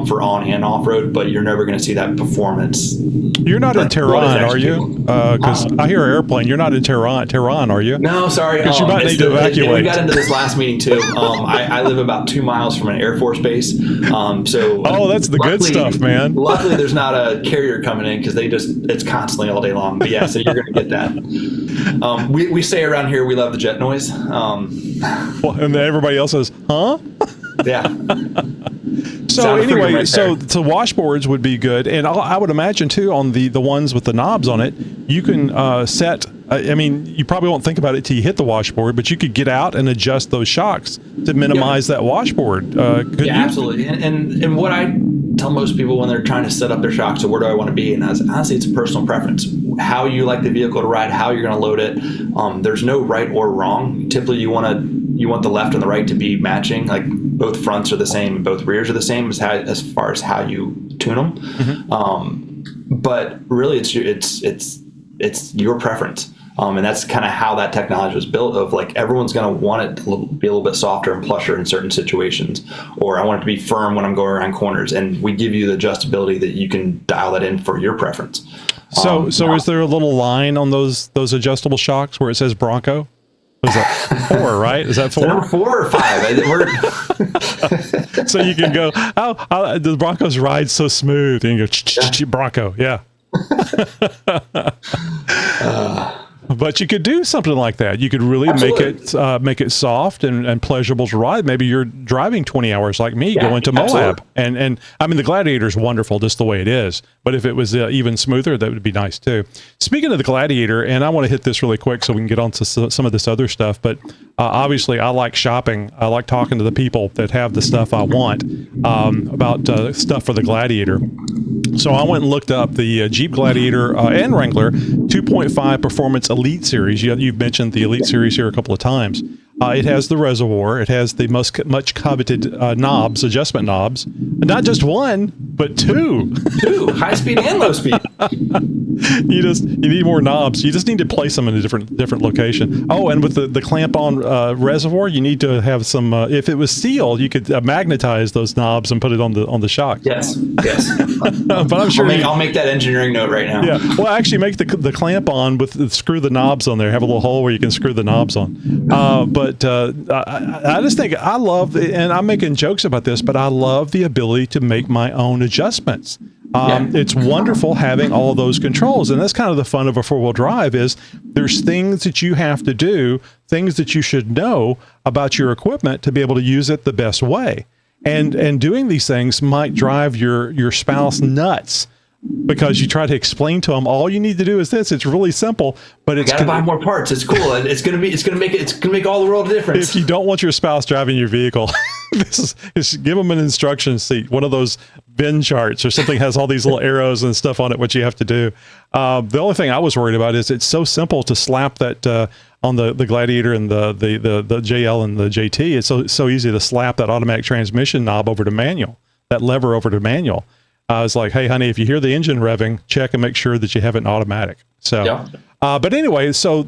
for on and off road, but you're never going to see that performance. You're not in Tehran, are you? Because I hear an airplane. You're not in Tehran, are you? No, sorry. Because you might need to evacuate. We got into this last meeting too. I live about 2 miles from an Air Force base. That's the good stuff, man. Luckily, there's not a carrier coming in because it's constantly all day long. But yeah, so you're going to get that. We say around here we love the jet noise. Well, and then everybody else says, huh? Yeah. So anyway, right so washboards would be good. And I would imagine too, on the ones with the knobs on it, you can set, I mean, you probably won't think about it till you hit the washboard, but you could get out and adjust those shocks to minimize that washboard. Absolutely. And what I tell most people when they're trying to set up their shocks, so where do I want to be? And honestly, it's a personal preference. How you like the vehicle to ride, how you're going to load it. There's no right or wrong. Typically, you want the left and the right to be matching. Like both fronts are the same, both rears are the same as far as how you tune them. Mm-hmm. But really, it's your preference. And that's kind of how that technology was built, of like everyone's going to want it to be a little bit softer and plusher in certain situations, or I want it to be firm when I'm going around corners. And we give you the adjustability that you can dial that in for your preference. So is there a little line on those adjustable shocks where it says Bronco? Was that 4, right? Is that 4? Number 4 or 5? So you can go, the Broncos ride so smooth. And you go, Bronco, yeah. But you could do something like that. You could really make it soft and pleasurable to ride. Maybe you're driving 20 hours like me going to Moab. And I mean, the Gladiator is wonderful just the way it is. But if it was even smoother, that would be nice too. Speaking of the Gladiator, and I want to hit this really quick so we can get on to some of this other stuff. But obviously, I like shopping. I like talking to the people that have the stuff I want about stuff for the Gladiator. So I went and looked up the Jeep Gladiator and Wrangler 2.5 Performance Elite Series. You've mentioned the Elite Series here a couple of times. It has the Reservoir. It has the much coveted knobs, adjustment knobs. Not just one, but 2. 2, high speed and low speed. You need more knobs. You just need to place them in a different location. Oh, and with the clamp-on Reservoir, you need to have some. If it was steel, you could magnetize those knobs and put it on the shock. Yes. But I'm sure I'll make that engineering note right now. Yeah. Well, actually, make the clamp on screw the knobs on there. Have a little hole where you can screw the knobs on. But I just think I love, and I'm making jokes about this, but I love the ability to make my own adjustments. It's wonderful having all those controls, and that's kind of the fun of a 4-wheel drive. Is there's things that you have to do, things that you should know about your equipment to be able to use it the best way. And doing these things might drive your spouse nuts, because you try to explain to them all you need to do is this. It's really simple, but it's gotta buy more parts. It's cool. It's gonna make all the world a difference. If you don't want your spouse driving your vehicle, give them an instruction sheet, one of those bin charts or something has all these little arrows and stuff on it, what you have to do. The only thing I was worried about is it's so simple to slap that on the Gladiator and the JL and the JT. It's so easy to slap that automatic transmission knob over to manual, that lever over to manual. I was like, hey, honey, if you hear the engine revving, check and make sure that you have it in automatic. So, but anyway, so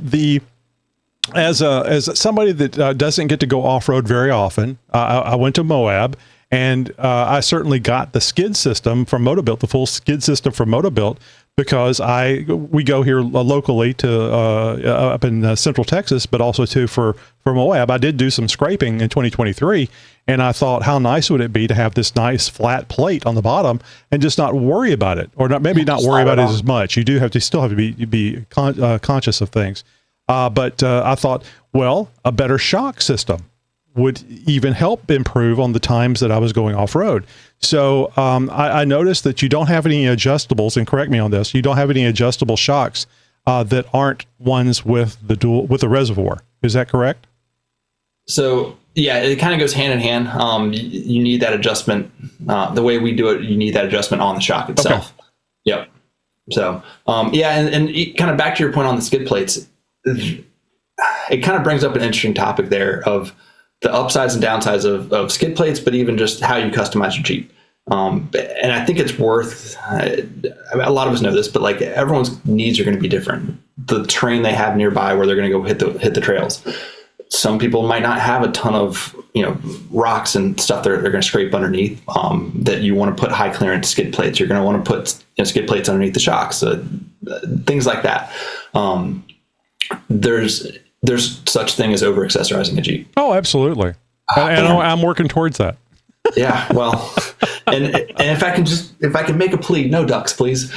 as somebody that doesn't get to go off-road very often, I went to Moab, and I certainly got the skid system from Motobilt, the full skid system from Motobilt, because we go here locally to up in Central Texas, but also too for Moab. I did do some scraping in 2023, and I thought, how nice would it be to have this nice flat plate on the bottom and just not worry about it, or not worry about it as much. You still have to be conscious of things. But I thought, well, a better shock system would even help improve on the times that I was going off-road. So I noticed that you don't have any adjustables, and correct me on this, you don't have any adjustable shocks that aren't ones with the Reservoir. Is that correct? So Yeah, it kind of goes hand in hand. You need that adjustment. The way we do it, you need that adjustment on the shock itself. Okay. Yep. So, yeah, and kind of back to your point on the skid plates, it kind of brings up an interesting topic there of the upsides and downsides of skid plates, but even just how you customize your Jeep. And I think it's worth, a lot of us know this, but like everyone's needs are going to be different. The terrain they have nearby where they're going to go hit the trails. Some people might not have a ton of, rocks and stuff they're going to scrape underneath, that you want to put high clearance skid plates. You're going to want to put skid plates underneath the shocks, things like that. There's such thing as over accessorizing a Jeep. Oh, absolutely. And I'm working towards that. Yeah, well, and if I can make a plea, no ducks, please.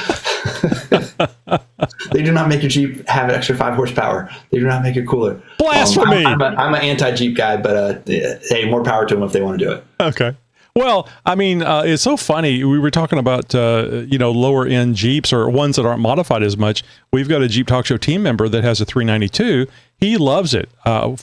They do not make your Jeep have an extra 5 horsepower. They do not make it cooler. Blasphemy! I'm an anti-Jeep guy, but hey, more power to them if they want to do it. Okay. Well, I mean, it's so funny. We were talking about, lower end Jeeps or ones that aren't modified as much. We've got a Jeep Talk Show team member that has a 392. He loves it.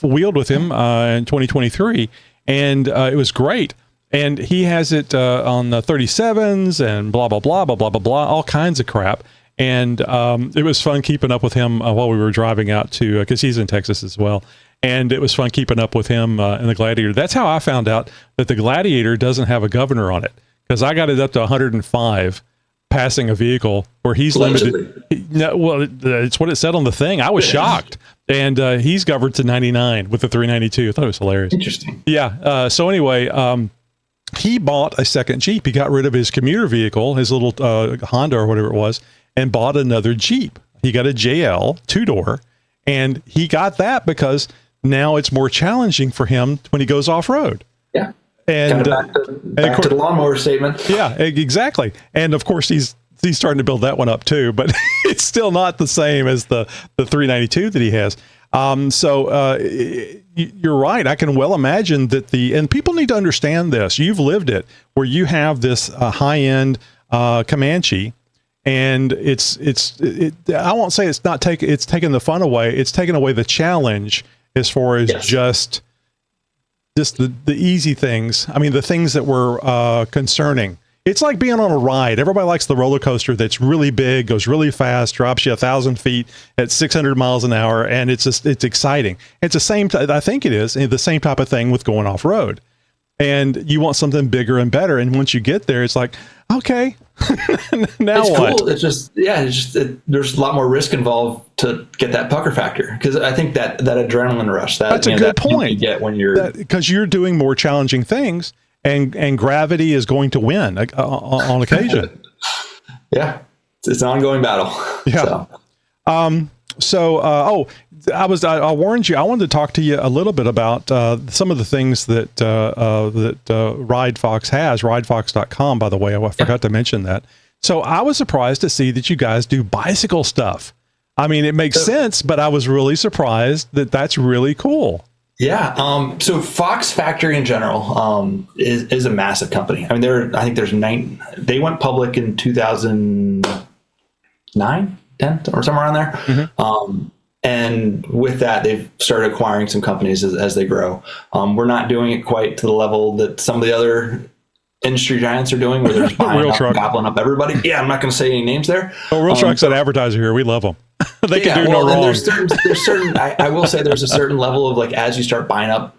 Wheeled with him in 2023, and it was great. And he has it on the 37s and blah, blah, blah, blah, blah, blah, blah, all kinds of crap. And it was fun keeping up with him while we were driving out to, because he's in Texas as well. And it was fun keeping up with him in the Gladiator. That's how I found out that the Gladiator doesn't have a governor on it, because I got it up to 105 passing a vehicle where he's limited. No, well, it's what it said on the thing. I was shocked. And he's governed to 99 with the 392. I thought it was hilarious. Interesting. Yeah. So anyway, he bought a second Jeep. He got rid of his commuter vehicle, his little Honda or whatever it was, and bought another Jeep. He got a JL 2-door, and he got that because now it's more challenging for him when he goes off-road. Yeah. And back to the lawnmower statement. Yeah, exactly. And of course, he's starting to build that one up too, but it's still not the same as the 392 that he has. You're right. I can well imagine that and people need to understand this. You've lived it, where you have this high-end Comanche, and I won't say it's taken the fun away. It's taken away the challenge as far as just the easy things. I mean, the things that were concerning. It's like being on a ride. Everybody likes the roller coaster that's really big, goes really fast, drops you 1,000 feet at 600 miles an hour, and it's exciting. It's the same. I think it is the same type of thing with going off road. And you want something bigger and better. And once you get there, it's like, okay, now it's what? Cool. It's just there's a lot more risk involved to get that pucker factor, because I think that adrenaline rush. That's a good point. You get when you're because you're doing more challenging things. And gravity is going to win on occasion. Yeah, it's an ongoing battle. Yeah. I warned you. I wanted to talk to you a little bit about some of the things that RideFox has. RideFox.com, by the way. I forgot to mention that. So I was surprised to see that you guys do bicycle stuff. I mean, it makes sense, but I was really surprised that that's really cool. Yeah. So Fox Factory in general is a massive company. I mean, I think there's 9. They went public in 2009, 10, or somewhere around there. Mm-hmm. And with that, they've started acquiring some companies as they grow. We're not doing it quite to the level that some of the other industry giants are doing, where they're just buying up and gobbling up everybody. Yeah, I'm not going to say any names there. Oh, Real Truck's an advertiser here. We love them. They can do no wrong. There's certain. I will say there's a certain level of, like, as you start buying up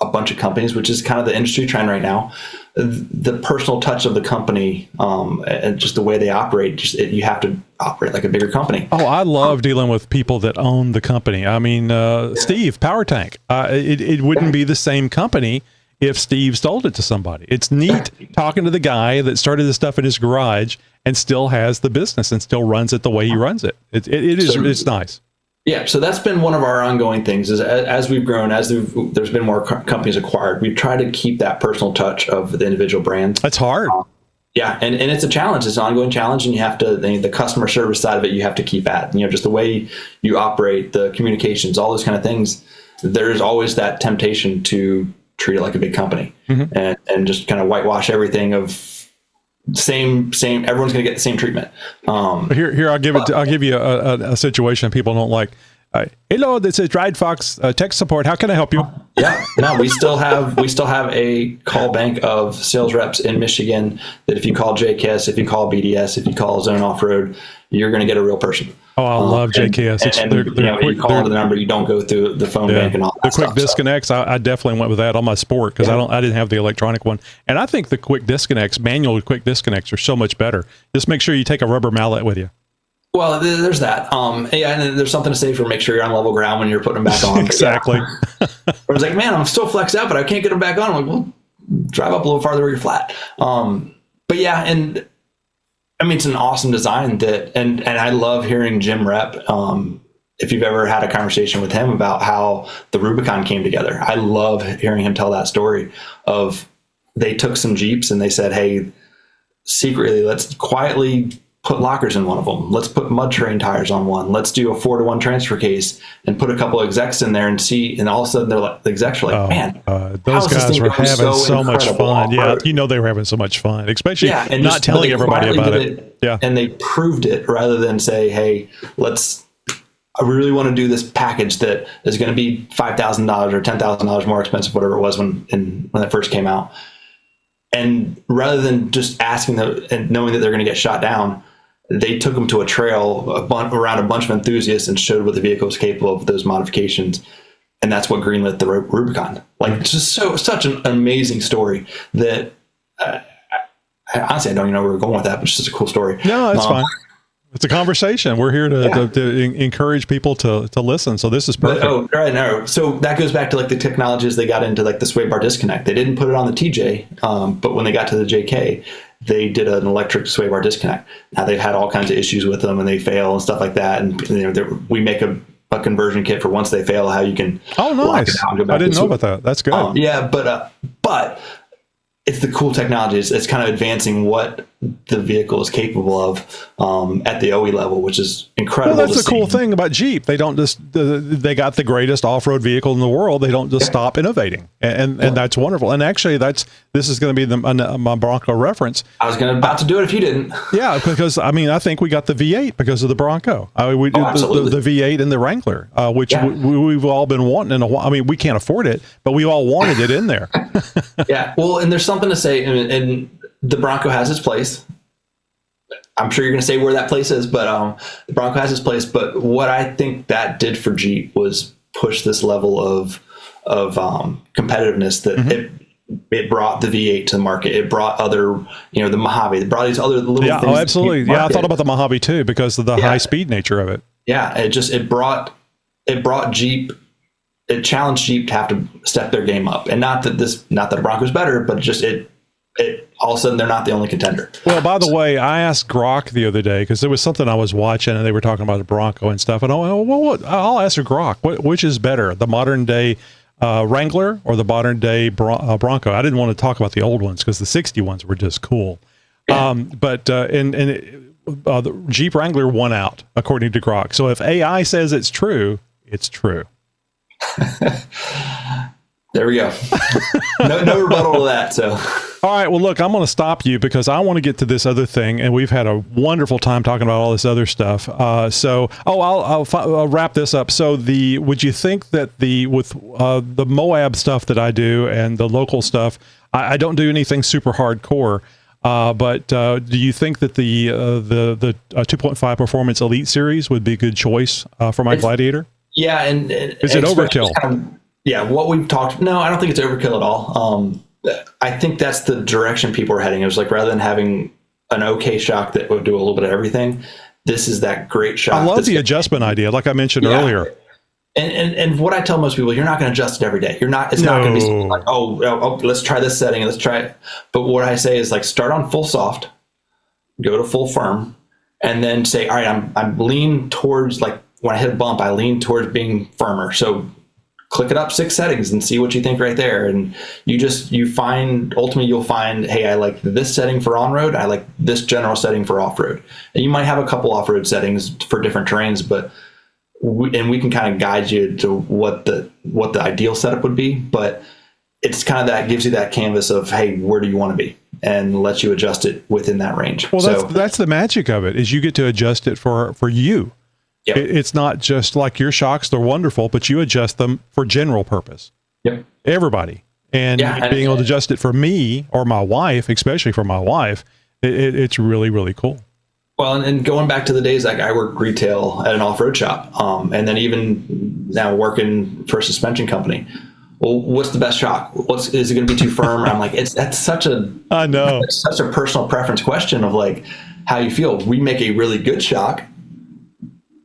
a bunch of companies, which is kind of the industry trend right now, the personal touch of the company and just the way they operate, you have to operate like a bigger company. Oh, I love dealing with people that own the company. I mean, Steve, Power Tank, it wouldn't be the same company if Steve sold it to somebody. It's neat talking to the guy that started this stuff in his garage and still has the business and still runs it the way he runs it. It's nice. Yeah, so that's been one of our ongoing things. Is as we've grown, there's been more companies acquired, we've tried to keep that personal touch of the individual brands. That's hard. Yeah, and it's a challenge. It's an ongoing challenge, and you have to, the customer service side of it, you have to keep at. Just the way you operate, the communications, all those kind of things. There's always that temptation to treat it like a big company, mm-hmm. and just kind of whitewash everything of same. Everyone's going to get the same treatment. Here, I'll give you a situation people don't like. Hello, this is Dried Fox tech support. How can I help you? Yeah, no, we still have a call bank of sales reps in Michigan that if you call JKS, if you call BDS, if you call Zone Off-Road, you're going to get a real person. Oh, I love JKS. And you call into the number, you don't go through the phone bank and all that The quick disconnects, I definitely went with that on my Sport because I didn't have the electronic one. And I think the quick disconnects, manual quick disconnects, are so much better. Just make sure you take a rubber mallet with you. Well, there's that. And there's something to say for make sure you're on level ground when you're putting them back on. Exactly. I was like, man, I'm still flexed out, but I can't get them back on. I'm like, well, drive up a little farther where you're flat. But yeah, and I mean, it's an awesome design and I love hearing Jim Rep. If you've ever had a conversation with him about how the Rubicon came together, I love hearing him tell that story of they took some Jeeps and they said, hey, secretly, let's quietly put lockers in one of them. Let's put mud terrain tires on one. Let's do a 4-to-1 transfer case and put a couple of execs in there and see. And all of a sudden, the execs are like, "Man, those guys were having so much fun." Yeah, they were having so much fun, especially and not telling everybody about it. Yeah, and they proved it rather than say, "Hey, I really want to do this package that is going to be $5,000 or $10,000 more expensive, whatever it was when it first came out." And rather than just asking them and knowing that they're going to get shot down, they took them to a trail around a bunch of enthusiasts and showed what the vehicle was capable of with those modifications. And that's what greenlit the Rubicon. Like, just such an amazing story that honestly, I don't even know where we're going with that, but it's just a cool story. No, that's fine. It's a conversation. We're here to encourage people to listen. So this is perfect. So that goes back to like the technologies they got into, like the sway bar disconnect. They didn't put it on the TJ, but when they got to the JK, they did an electric sway bar disconnect. Now they've had all kinds of issues with them and they fail and stuff like that. And we make a conversion kit for once they fail, how you can. Oh, nice. I didn't know about that. That's good. But it's the cool technology. It's kind of advancing what the vehicle is capable of at the OE level, which is incredible. Well, that's the cool thing about Jeep. They don't just they got the greatest off-road vehicle in the world. They don't just stop innovating, and that's wonderful. And actually, this is going to be my Bronco reference. I was about to do it if you didn't. Yeah, because I think we got the V8 because of the Bronco. We did the V8 and the Wrangler, which we've all been wanting in a while. I mean, we can't afford it, but we all wanted it in there. Yeah, well, and there's something to say, and the Bronco has its place. I'm sure you're going to say where that place is, but the Bronco has its place. But what I think that did for Jeep was push this level of competitiveness that it brought the V8 to the market. It brought other, the Mojave. It brought these other little things. Oh, absolutely. Yeah, I thought about the Mojave too because of the high speed nature of it. Yeah, it brought Jeep. It challenged Jeep to have to step their game up, and not that the Bronco's better, but just it all of a sudden they're not the only contender. Well, by the way, I asked Grok the other day because there was something I was watching and they were talking about the Bronco and stuff, and I'll ask Grok, which is better, the modern day Wrangler or the modern day Bronco? I didn't want to talk about the old ones because the 60 ones were just cool. Yeah. The Jeep Wrangler won out according to Grok. So if AI says it's true, it's true. There we go. No rebuttal to that. So, all right. Well, look, I'm going to stop you because I want to get to this other thing, and we've had a wonderful time talking about all this other stuff. I'll wrap this up. So, would you think that with the Moab stuff that I do and the local stuff, I don't do anything super hardcore. But do you think that the 2.5 Performance Elite Series would be a good choice for my Gladiator? Yeah, and is it overkill? What we've talked. No, I don't think it's overkill at all. I think that's the direction people are heading. It was like rather than having an okay shock that would do a little bit of everything, this is that great shock. I love the adjustment idea, like I mentioned earlier. And what I tell most people, you're not going to adjust it every day. You're not. It's not going to be something like, oh, let's try this setting and let's try it. But what I say is like start on full soft, go to full firm, and then say, all right, I'm lean towards, like when I hit a bump, I lean towards being firmer. So click it up 6 settings and see what you think right there. And ultimately you'll find, hey, I like this setting for on-road. I like this general setting for off-road. And you might have a couple off-road settings for different terrains, but we can kind of guide you to what the ideal setup would be. But it's kind of that gives you that canvas of, hey, where do you want to be? And lets you adjust it within that range. Well, that's the magic of it, is you get to adjust it for you. Yep. It's not just like your shocks; they're wonderful, but you adjust them for general purpose. Yep. Everybody, and being able to adjust it for me or my wife, especially for my wife, it's really, really cool. Well, and going back to the days, like I worked retail at an off-road shop, and then even now working for a suspension company. Well, what's the best shock? Is it going to be too firm? I'm like, that's such a personal preference question of like how you feel. We make a really good shock,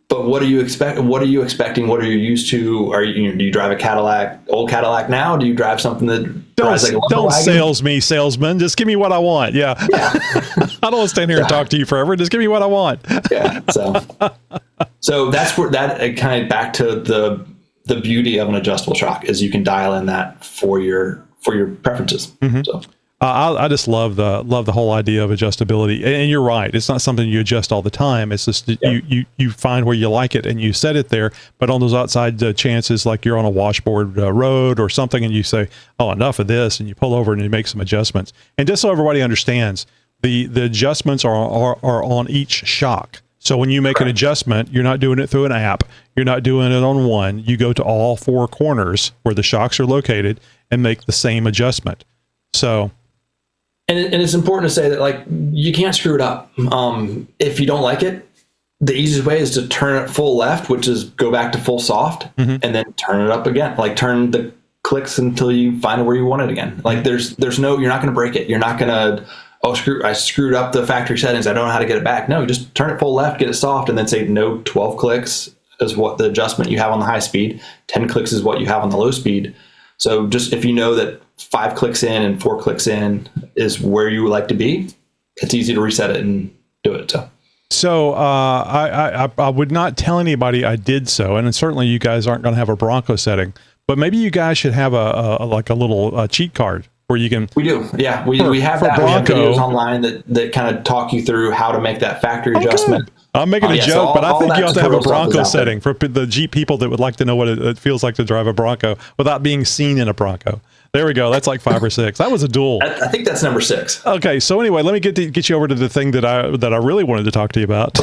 but what do you expect? What are you expecting? What are you used to? Do you drive a old Cadillac now? Do you drive something that drives like a don't sales me, salesman. Just give me what I want. Yeah. I don't want to stand here and talk to you forever. Just give me what I want. Yeah. So that's where that kind of back to the beauty of an adjustable shock is you can dial in that for your preferences. Mm-hmm. So I just love the whole idea of adjustability. And you're right. It's not something you adjust all the time. It's just you find where you like it and you set it there. But on those outside chances, like you're on a washboard road or something, and you say, "Oh, enough of this," and you pull over and you make some adjustments. And just so everybody understands, the adjustments are on each shock. So when you make an adjustment, you're not doing it through an app. You're not doing it on one. You go to all four corners where the shocks are located and make the same adjustment. So, and it's important to say that like you can't screw it up. If you don't like it, the easiest way is to turn it full left, which is go back to full soft, and then turn it up again. Like turn the clicks until you find it where you want it again. Like there's no, you're not going to break it. You're not going to, I screwed up the factory settings. I don't know how to get it back. No, just turn it full left, get it soft, and then say no 12 clicks is what the adjustment you have on the high speed. 10 clicks is what you have on the low speed. So just if you know that 5 clicks in and 4 clicks in is where you would like to be, it's easy to reset it and do it. So I would not tell anybody I did so, and certainly you guys aren't going to have a Bronco setting, but maybe you guys should have a little cheat card. Where you can, we do, yeah. We have that. Bronco, we have videos online that kind of talk you through how to make that factory adjustment. I'm making a joke, but I think you have to have a Bronco setting for the Jeep people that would like to know what it feels like to drive a Bronco without being seen in a Bronco. There we go. That's like 5 or 6. That was a duel. I think that's number 6. Okay, so anyway, let me get you over to the thing that I really wanted to talk to you about,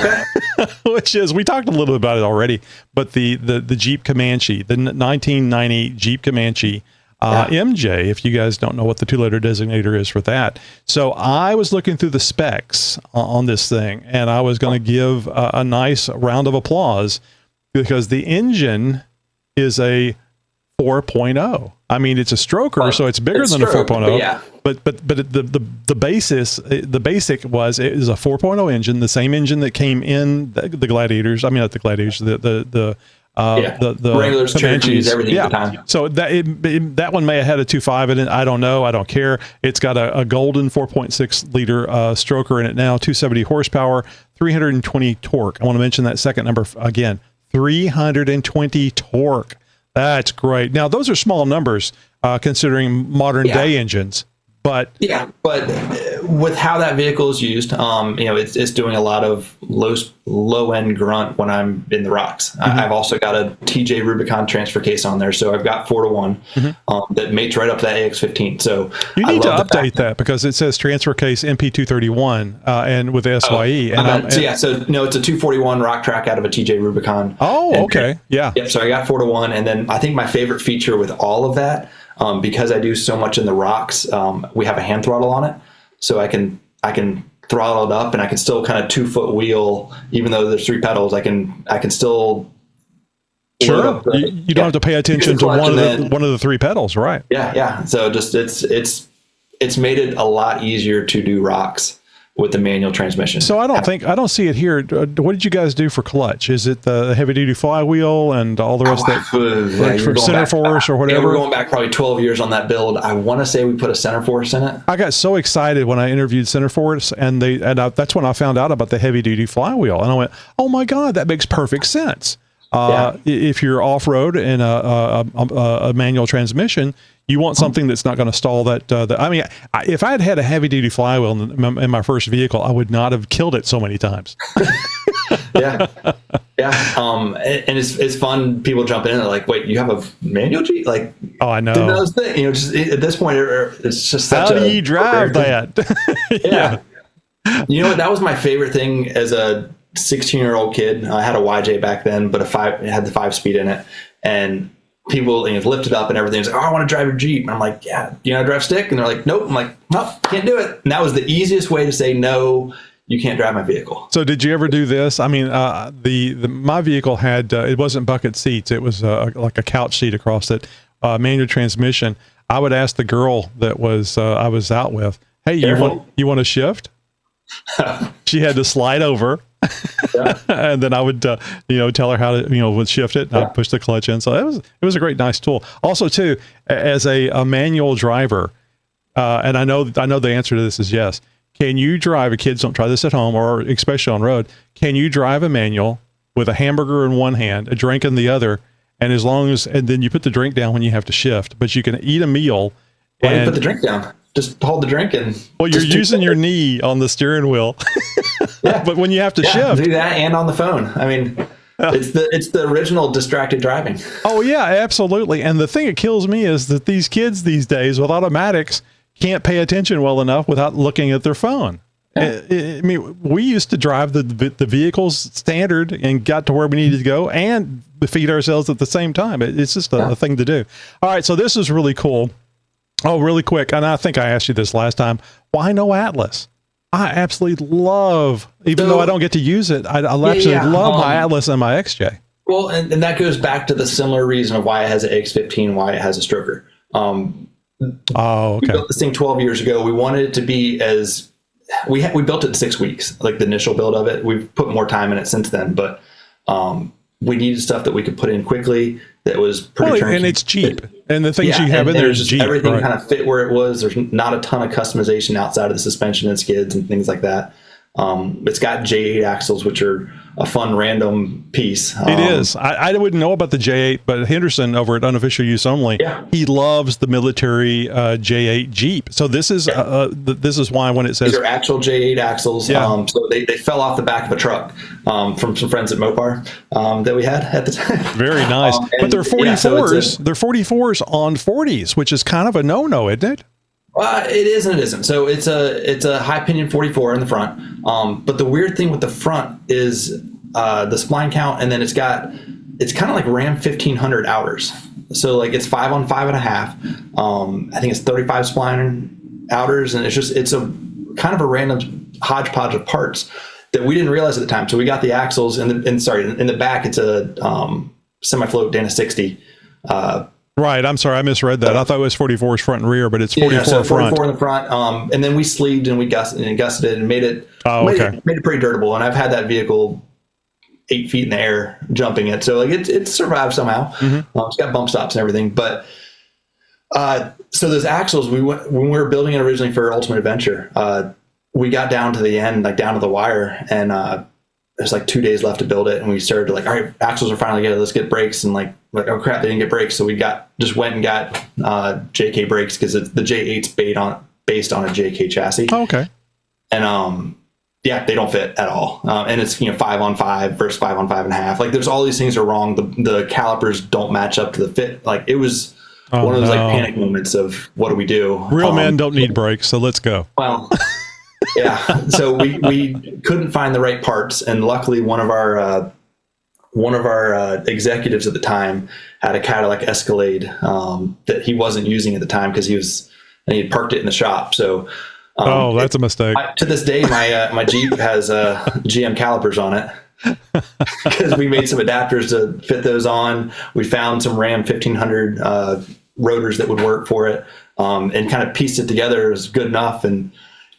which is we talked a little bit about it already, but the Jeep Comanche, the 1990 Jeep Comanche. MJ, if you guys don't know what the 2-liter designator is for that. So I was looking through the specs on this thing, and I was going to give a nice round of applause because the engine is a 4.0. I mean, it's a stroker, so it's bigger than a 4.0. Yeah. But the basis, the basic was it is a 4.0 engine, the same engine that came in the Gladiators. I mean, not the Gladiators, the Wranglers, Cherokees, everything at the time. So that one may have had a 2.5 in it. I don't know. I don't care. It's got a golden 4.6 liter stroker in it now, 270 horsepower, 320 torque. I want to mention that second number again, 320 torque. That's great. Now, those are small numbers considering modern day engines. But with how that vehicle is used, it's doing a lot of low end grunt when I'm in the rocks. I've also got a TJ Rubicon transfer case on there, so I've got 4-to-1 that mates right up to that AX15. So you need to update that because it says transfer case MP231 and with SYE. It's a 241 rock track out of a TJ Rubicon. Oh, okay, yeah. Yep. So I got 4-to-1, and then I think my favorite feature with all of that. Because I do so much in the rocks, we have a hand throttle on it, so I can throttle it up, and I can still kind of 2-foot wheel, even though there's 3 pedals. I can still. Sure, you don't have to pay attention to one of the 3 pedals, right? Yeah. So just it's made it a lot easier to do rocks with the manual transmission. So I don't see it here. What did you guys do for clutch? Is it the heavy duty flywheel and all the rest of that from center force or whatever? Yeah, we're going back probably 12 years on that build. I want to say we put a center force in it. I got so excited when I interviewed center force and that's when I found out about the heavy duty flywheel. And I went, oh my God, that makes perfect sense. If you're off-road in a manual transmission, you want something that's not going to stall that. If I had had a heavy-duty flywheel in my first vehicle, I would not have killed it so many times. Yeah. And it's fun. People jump in and they're like, "Wait, you have a manual Jeep?" Like, oh, I know. Didn't know this thing. Just at this point, it's just such how do you drive that? Yeah. You know what? That was my favorite thing as a 16-year-old kid. I had a YJ back then, but it had the 5-speed in it, and people lifted up and everything. Like, oh, I want to drive your Jeep. And I'm like, yeah, do you know how to drive stick? And they're like, nope. I'm like, no, can't do it. And that was the easiest way to say no. You can't drive my vehicle. So did you ever do this? I mean, my vehicle had, it wasn't bucket seats. It was like a couch seat across it, manual transmission. I would ask the girl that was, I was out with, hey, you want to shift? She had to slide over. Yeah. And then I would, tell her how to, would shift it, and I'd push the clutch in. So it was a great, nice tool. Also too, as a manual driver, and I know the answer to this is yes. Can you drive, kids don't try this at home or especially on road, can you drive a manual with a hamburger in one hand, a drink in the other, and then you put the drink down when you have to shift, but you can eat a meal. Why do you put the drink down? Just hold the drink and... Well, you're using your knee on the steering wheel. Yeah. But when you have to shift... Do that and on the phone. I mean, it's the original distracted driving. Oh, yeah, absolutely. And the thing that kills me is that these kids these days with automatics can't pay attention well enough without looking at their phone. Yeah. I mean, we used to drive the vehicles standard and got to where we needed to go and feed ourselves at the same time. It's just a thing to do. All right, so this is really cool. Oh, really quick, and I think I asked you this last time. Why no Atlas? I absolutely love, even though I don't get to use it, I absolutely love my Atlas and my XJ. Well, and that goes back to the similar reason of why it has an X15, why it has a stroker. Okay. We built this thing 12 years ago. We wanted it to be we built it in 6 weeks, like the initial build of it. We've put more time in it since then, but we needed stuff that we could put in quickly that was pretty turnkey. And it's cheap. And the things you have in there is cheap. Everything kind of fit where it was. There's not a ton of customization outside of the suspension and skids and things like that. It's got J8 axles, which are a fun random piece. It is. I wouldn't know about the J8, but Henderson over at Unofficial Use Only, he loves the military J8 Jeep. So this is why when it says... These are actual J8 axles. So they fell off the back of a truck from some friends at Mopar that we had at the time. Very nice. But they're 44s. They're 44s on 40s, which is kind of a no-no, isn't it? It is and it isn't. So it's a high pinion 44 in the front. But the weird thing with the front is the spline count, and then it's kind of like Ram 1500 outers. So like it's 5 on 5.5. I think it's 35 spline outers, and it's a kind of a random hodgepodge of parts that we didn't realize at the time. So we got the axles in the back. It's a semi-float Dana 60. Right. I'm sorry. I misread that. I thought it was 44s front and rear, but it's 44 so front. 44 in the front. And then we sleeved and we gusseted it and made it pretty durable. And I've had that vehicle 8 feet in the air jumping it. So like it survived somehow. Mm-hmm. It's got bump stops and everything. But so those axles, when we were building it originally for Ultimate Adventure, we got down to the end, like down to the wire, and there's like 2 days left to build it, and we started to all right, axles are finally good. Let's get brakes, and like oh crap, they didn't get brakes, so we just went and got JK brakes because the J8's based on a JK chassis. Oh, okay. And they don't fit at all, and it's 5 on 5 versus 5 on 5.5. Like there's all these things are wrong. The calipers don't match up to the fit. Like it was one of those like panic moments of what do we do? Real men don't need brakes, so let's go. Well. Yeah, so we couldn't find the right parts, and luckily one of our executives at the time had a Cadillac Escalade that he wasn't using at the time because he had parked it in the shop. So that's a mistake. To this day, my Jeep has GM calipers on it because we made some adapters to fit those on. We found some Ram 1500 rotors that would work for it, and kind of pieced it together. It was good enough, and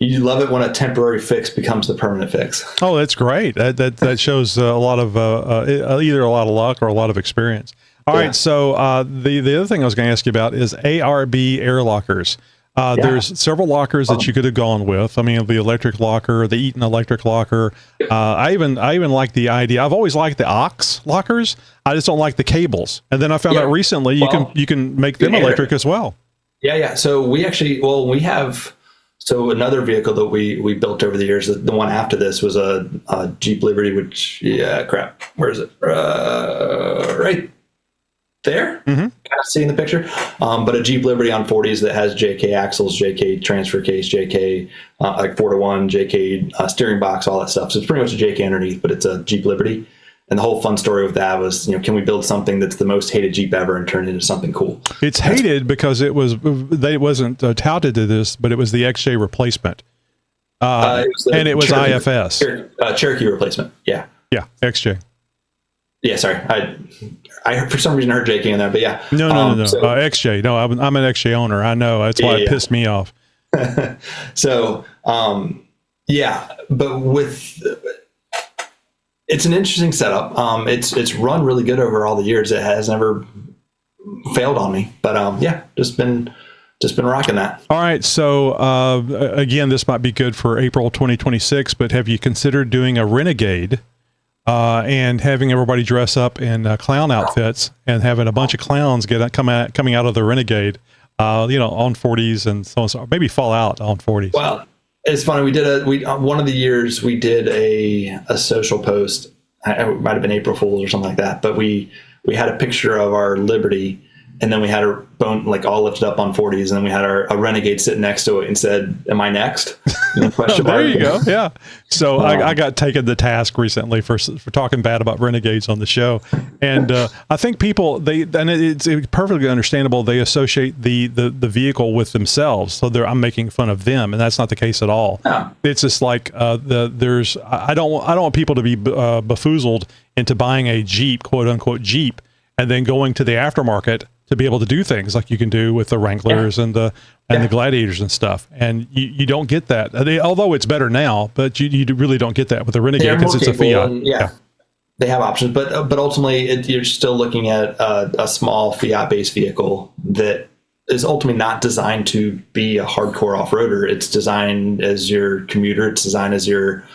you love it when a temporary fix becomes the permanent fix. Oh, that's great. That shows a lot of either a lot of luck or a lot of experience. All right. So the other thing I was going to ask you about is ARB air lockers. There's several lockers that you could have gone with. I mean, the electric locker, the Eaton electric locker. I even like the idea. I've always liked the aux lockers. I just don't like the cables. And then I found out recently you can make them electric as well. Yeah. So we have. So another vehicle that we built over the years, the one after this was a Jeep Liberty, which, where is it? Right there, kind see in the picture. But a Jeep Liberty on 40s that has JK axles, JK transfer case, JK like 4-to-1, JK steering box, all that stuff. So it's pretty much a JK underneath, but it's a Jeep Liberty. And the whole fun story with that was, can we build something that's the most hated Jeep ever and turn it into something cool? It's hated because it wasn't touted to this, but it was the XJ replacement. It was Cherokee, IFS. Cherokee replacement. Yeah. Yeah. XJ. Yeah. Sorry. I for some reason heard JK in there, but yeah. No. So, XJ. No, I'm an XJ owner. I know. That's why it pissed me off. So, but it's an interesting setup. It's run really good over all the years. It has never failed on me, but just been rocking that. All right. So again, this might be good for April 2026, but have you considered doing a Renegade and having everybody dress up in clown outfits and having a bunch of clowns coming out of the Renegade, on 40s and so on, so maybe fall out on 40s? Well, it's funny. One of the years we did a social post. It might have been April Fool's or something like that. But we had a picture of our Liberty, and then we had our bone like all lifted up on 40s, and then we had a Renegade sitting next to it and said, "Am I next?" There you go. Yeah. So I got taken to task recently for talking bad about Renegades on the show, and I think people it's perfectly understandable. They associate the vehicle with themselves, so I'm making fun of them, and that's not the case at all. No. It's just like I don't want people to be befoozled into buying a Jeep, quote unquote Jeep, and then going to the aftermarket to be able to do things like you can do with the Wranglers and the Gladiators and stuff. And you don't get that. Although it's better now, but you really don't get that with the Renegade because it's a Fiat. They have options, but ultimately you're still looking at a small Fiat-based vehicle that is ultimately not designed to be a hardcore off-roader. It's designed as your commuter. It's designed as your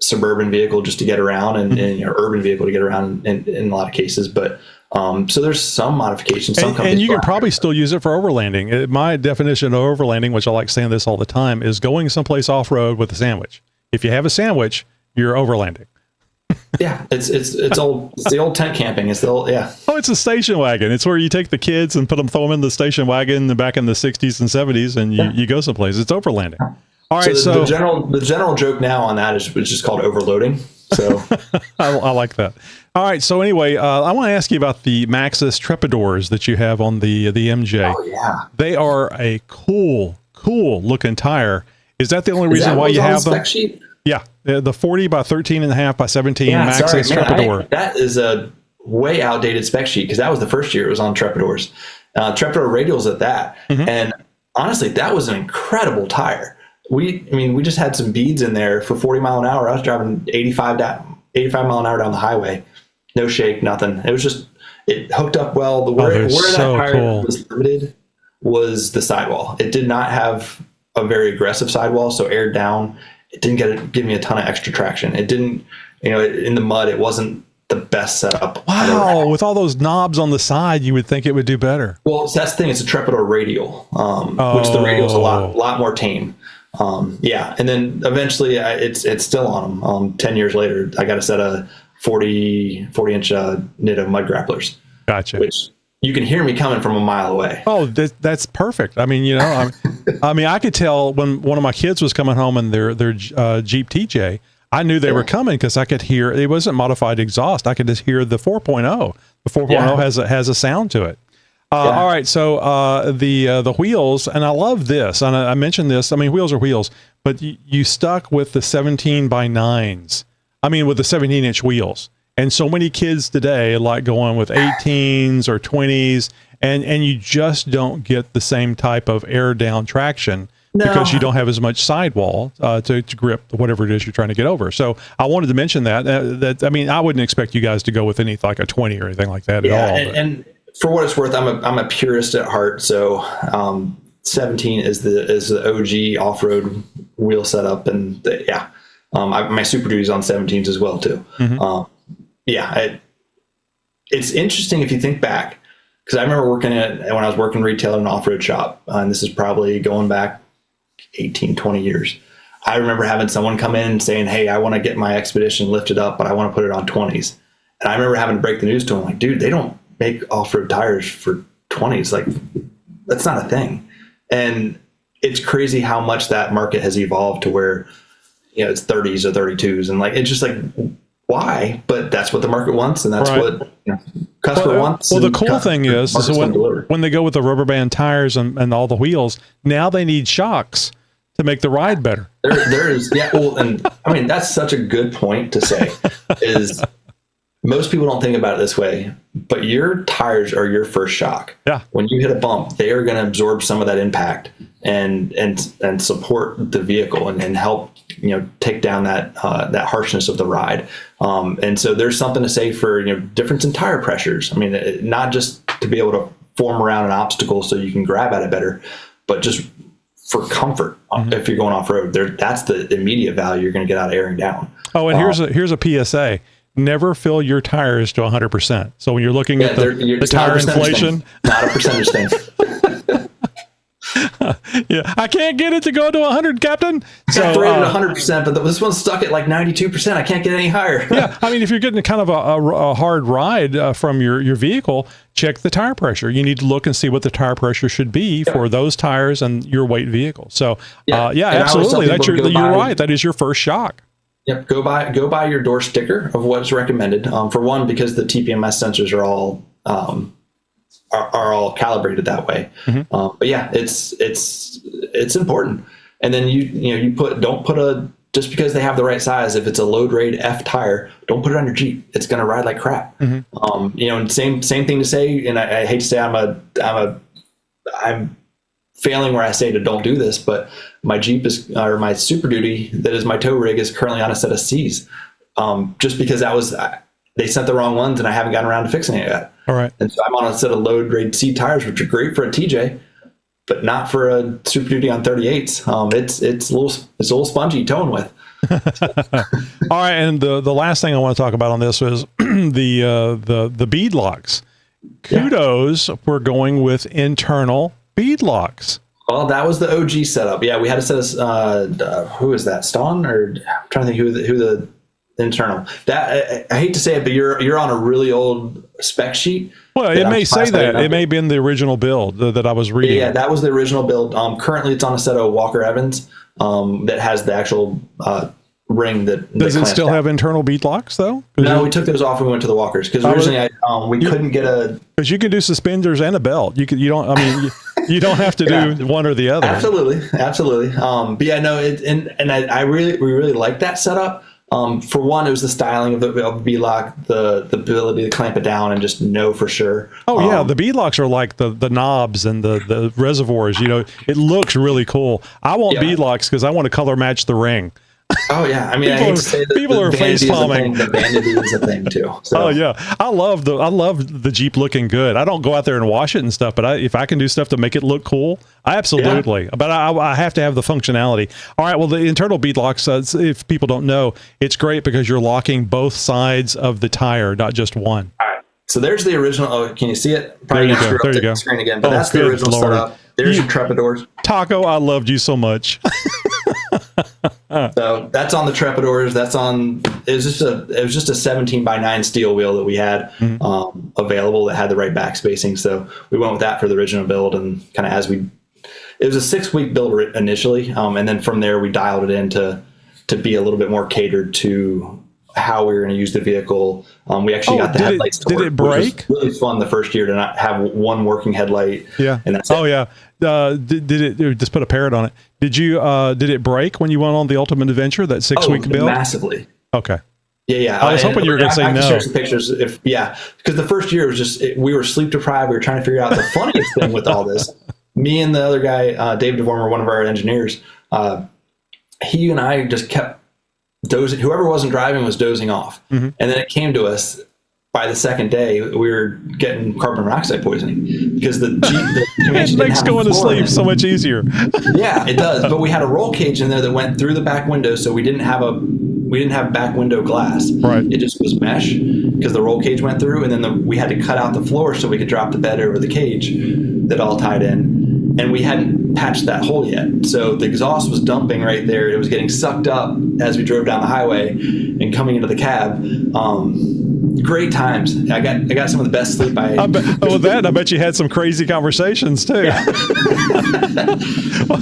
suburban vehicle just to get around and your urban vehicle to get around in a lot of cases. But so there's some modifications. And you can probably still use it for overlanding. My definition of overlanding, which I like saying this all the time, is going someplace off-road with a sandwich. If you have a sandwich, you're overlanding. Yeah, it's the old tent camping. It's the old, Oh, it's a station wagon. It's where you take the kids and throw them in the station wagon back in the 60s and 70s, and you go someplace. It's overlanding. All right. So the general joke now on that is just called overloading. So I like that. All right. So anyway, I want to ask you about the Maxxis Trepadors that you have on the MJ. Oh yeah, they are a cool looking tire. Is that the only reason why you have them? Spec sheet? Yeah, the 40 by 13.5 by 17 Maxxis Trepador. That is a way outdated spec sheet because that was the first year it was on Trepadors. Trepador radials at that, and honestly, that was an incredible tire. We just had some beads in there for 40 mile an hour. I was driving 85 mile an hour down the highway. No shake, nothing. It was just, it hooked up well. Where that tire was limited was the sidewall. It did not have a very aggressive sidewall, so aired down. It didn't give me a ton of extra traction. It didn't, in the mud, it wasn't the best setup. Wow, with all those knobs on the side, you would think it would do better. Well, that's the thing. It's a Trepador radial, which the radial's a lot more tame. And then eventually it's still on them. 10 years later, I got a set of 40-inch Nitto mud grapplers. Gotcha. Which you can hear me coming from a mile away. Oh, that's perfect. I mean, I could tell when one of my kids was coming home in their Jeep TJ, I knew they were coming because I could hear, it wasn't modified exhaust. I could just hear the 4.0. The 4.0 has a sound to it. All right. So the wheels, and I love this, and I mentioned this. I mean, wheels are wheels, but you stuck with the 17 by 9s. I mean, with the 17-inch wheels. And so many kids today like going with 18s or 20s, and you just don't get the same type of air down traction because you don't have as much sidewall to grip whatever it is you're trying to get over. So I wanted to mention that. I mean, I wouldn't expect you guys to go with like a 20 or anything like that at all. And for what it's worth, I'm a purist at heart. So 17 is the OG off-road wheel setup, and my Super Duty's on 17s as well too. It's interesting if you think back, because I remember when I was working retail in an off-road shop, and this is probably going back 18, 20 years. I remember having someone come in and saying, "Hey, I want to get my Expedition lifted up, but I want to put it on 20s." And I remember having to break the news to them, like, dude, they don't make off-road tires for 20s. Like, that's not a thing. And it's crazy how much that market has evolved to where, you know, it's 30s or 32s. And like, it's just like, why? But that's what the market wants. And that's what, you know, customer wants. Well, the cool thing is when they go with the rubber band tires and all the wheels, now they need shocks to make the ride better. There is, yeah. Well, and I mean, that's such a good point to say is most people don't think about it this way, but your tires are your first shock. Yeah. When you hit a bump, they are going to absorb some of that impact and support the vehicle and help, you know, take down that harshness of the ride. And so there's something to say for, you know, difference in tire pressures. I mean, not just to be able to form around an obstacle so you can grab at it better, but just for comfort. If you're going off road, that's the immediate value you're going to get out of airing down. Oh, and here's a PSA. Never fill your tires to 100%. So when you're looking at the tire inflation, not a percentage thing. Yeah, I can't get it to go to 100, Captain. So I rated 100%, but this one's stuck at like 92%. I can't get any higher. Yeah, I mean, if you're getting kind of a hard ride from your vehicle, check the tire pressure. You need to look and see what the tire pressure should be for those tires and your weight vehicle. So absolutely, you're right. That is your first shock. Yep, go buy your door sticker of what's recommended. For one, because the TPMS sensors are all calibrated that way. But yeah, it's important. And then you don't put just because they have the right size. If it's a low grade F tire, don't put it on your Jeep. It's going to ride like crap. You know, and same thing to say. And I hate to say I'm failing where I say to don't do this, but my Jeep my Super Duty that is my tow rig is currently on a set of C's, just because they sent the wrong ones and I haven't gotten around to fixing it yet. All right. And so I'm on a set of low grade C tires, which are great for a TJ, but not for a Super Duty on 38s. It's a little spongy towing with. All right, and the last thing I want to talk about on this is the bead locks. Kudos for going with internal bead locks. Well, that was the OG setup. Yeah, we had a set of who is that? Stone, or I'm trying to think who the internal. That I hate to say it, but you're on a really old spec sheet. Well, it may say that. It may have been the original build that I was reading. Yeah, that was the original build. Currently, it's on a set of Walker Evans that has the actual ring that. Does it still have internal bead locks though? No, we took those off when we went to the Walkers because originally we couldn't get a. Because you can do suspenders and a belt. You don't. I mean. You don't have to do one or the other. Absolutely. But yeah, no, we really like that setup. For one, it was the styling of the beadlock, the ability to clamp it down and just know for sure. Oh yeah, the beadlocks are like the knobs and the reservoirs. You know, it looks really cool. I want beadlocks because I want to color match the ring. Oh yeah, I mean, I hate to say that people are face palming. The vanity is a thing too. So. Oh yeah, I love the Jeep looking good. I don't go out there and wash it and stuff, but if I can do stuff to make it look cool, absolutely. Yeah. But I have to have the functionality. All right, well, the internal bead locks, if people don't know, it's great because you're locking both sides of the tire, not just one. All right, so there's the original. Oh, can you see it? Probably there you go. There you go. Screen again, but that's the original setup. There's your Trepadors. Taco, I loved you so much. So that's on the Trepadors. It was just a 17x9 steel wheel that we had available that had the right back spacing. So we went with that for the original build, and kind of it was a 6-week build initially, and then from there we dialed it in to be a little bit more catered to how we were going to use the vehicle. We actually got the headlights to work. Did it break? Which was really fun the first year to not have one working headlight. Yeah. And that's it. Oh yeah. Did it just put a parrot on it? Did it break when you went on the Ultimate Adventure, that 6-week build? Massively. Okay. Yeah. I was hoping you were going to say no. Share some pictures because the first year was we were sleep deprived. We were trying to figure out the funniest thing with all this. Me and the other guy, Dave DeVormer, one of our engineers, he and I just kept dozing. Whoever wasn't driving was dozing off. And then it came to us by the second day, we were getting carbon monoxide poisoning because the it makes going to sleep so much easier. Yeah, it does. But we had a roll cage in there that went through the back window, so we didn't have back window glass. Right. It just was mesh because the roll cage went through, and then we had to cut out the floor so we could drop the bed over the cage that all tied in. And we hadn't patched that hole yet. So the exhaust was dumping right there. It was getting sucked up as we drove down the highway and coming into the cab. Great times. I got some of the best sleep I bet you had some crazy conversations too. Yeah.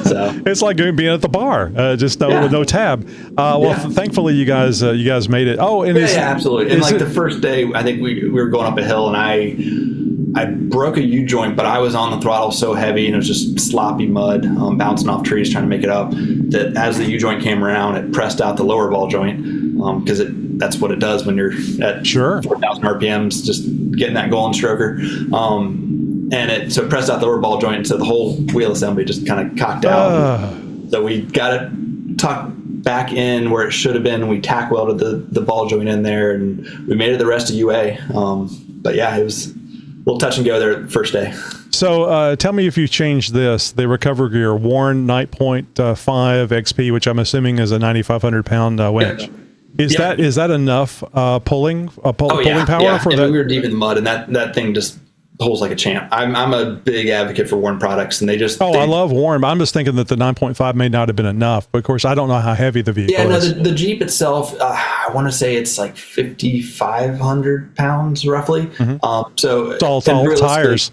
So it's like being at the bar, just with no tab. Thankfully you guys made it. Oh, and absolutely. And like the first day, I think we were going up a hill, and I broke a U joint, but I was on the throttle so heavy, and it was just sloppy mud, bouncing off trees trying to make it up, that as the U joint came around, it pressed out the lower ball joint, because that's what it does when you're at 4,000 RPMs, just getting that golden stroker. And it pressed out the lower ball joint, so the whole wheel assembly just kind of cocked out. So we got it tucked back in where it should have been. We tack welded the ball joint in there, and we made it the rest of UA. But yeah, it was a little touch and go there first day. So tell me if you changed this. The recovery gear, Warren Night Point 5 XP, which I'm assuming is a 9,500 pound winch. Yeah. Is that enough pulling power for that? We were deep in the mud, and that thing just pulls like a champ. I'm a big advocate for Warren products, and I love Warren, but I'm just thinking that the 9.5 may not have been enough. But of course, I don't know how heavy the vehicle is. The Jeep itself, I want to say it's like 5,500 pounds roughly. Mm-hmm. So it's all tires.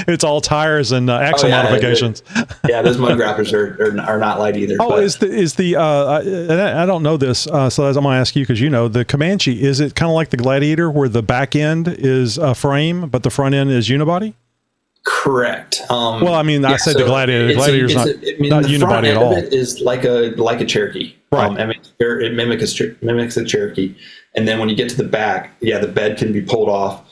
It's all tires and axle modifications. Those mud grappers are not light either. Oh, is the I don't know this, so I'm going to ask you because you know the Comanche. Is it kind of like the Gladiator, where the back end is a frame, but the front end is unibody? Correct. Well, I mean, I said the Gladiator. The Gladiator's not unibody at all. It is like a Cherokee. Right. It mimics a Cherokee, and then when you get to the back, the bed can be pulled off.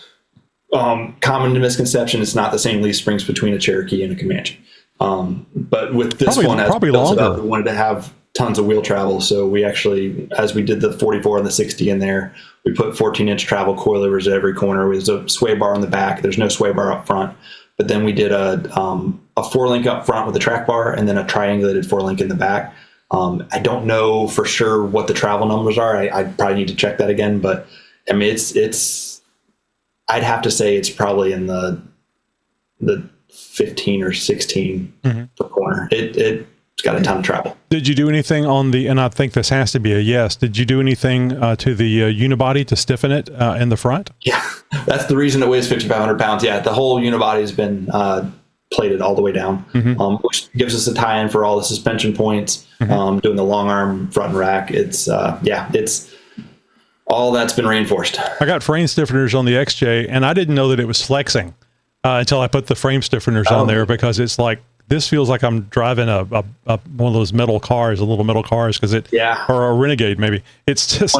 Common misconception: it's not the same leaf springs between a Cherokee and a Comanche. But with this one, as we built it up, we wanted to have tons of wheel travel. So we actually, as we did the 44 and the 60 in there, we put 14-inch travel coilovers at every corner. There's a sway bar on the back. There's no sway bar up front. But then we did a 4-link up front with a track bar, and then a triangulated 4-link in the back. I don't know for sure what the travel numbers are. I probably need to check that again. But I mean, it's I'd have to say it's probably in the 15 or 16 per corner. It's got a ton of travel. Did you do anything on and I think this has to be a yes, did you do anything to the unibody to stiffen it in the front? Yeah, that's the reason it weighs 5,500 pounds. Yeah, the whole unibody has been plated all the way down, which gives us a tie-in for all the suspension points, doing the long arm front rack. It's all that's been reinforced. I got frame stiffeners on the XJ, and I didn't know that it was flexing until I put the frame stiffeners on there, because it's like, this feels like I'm driving a one of those metal cars, little metal cars, or a Renegade maybe. It's just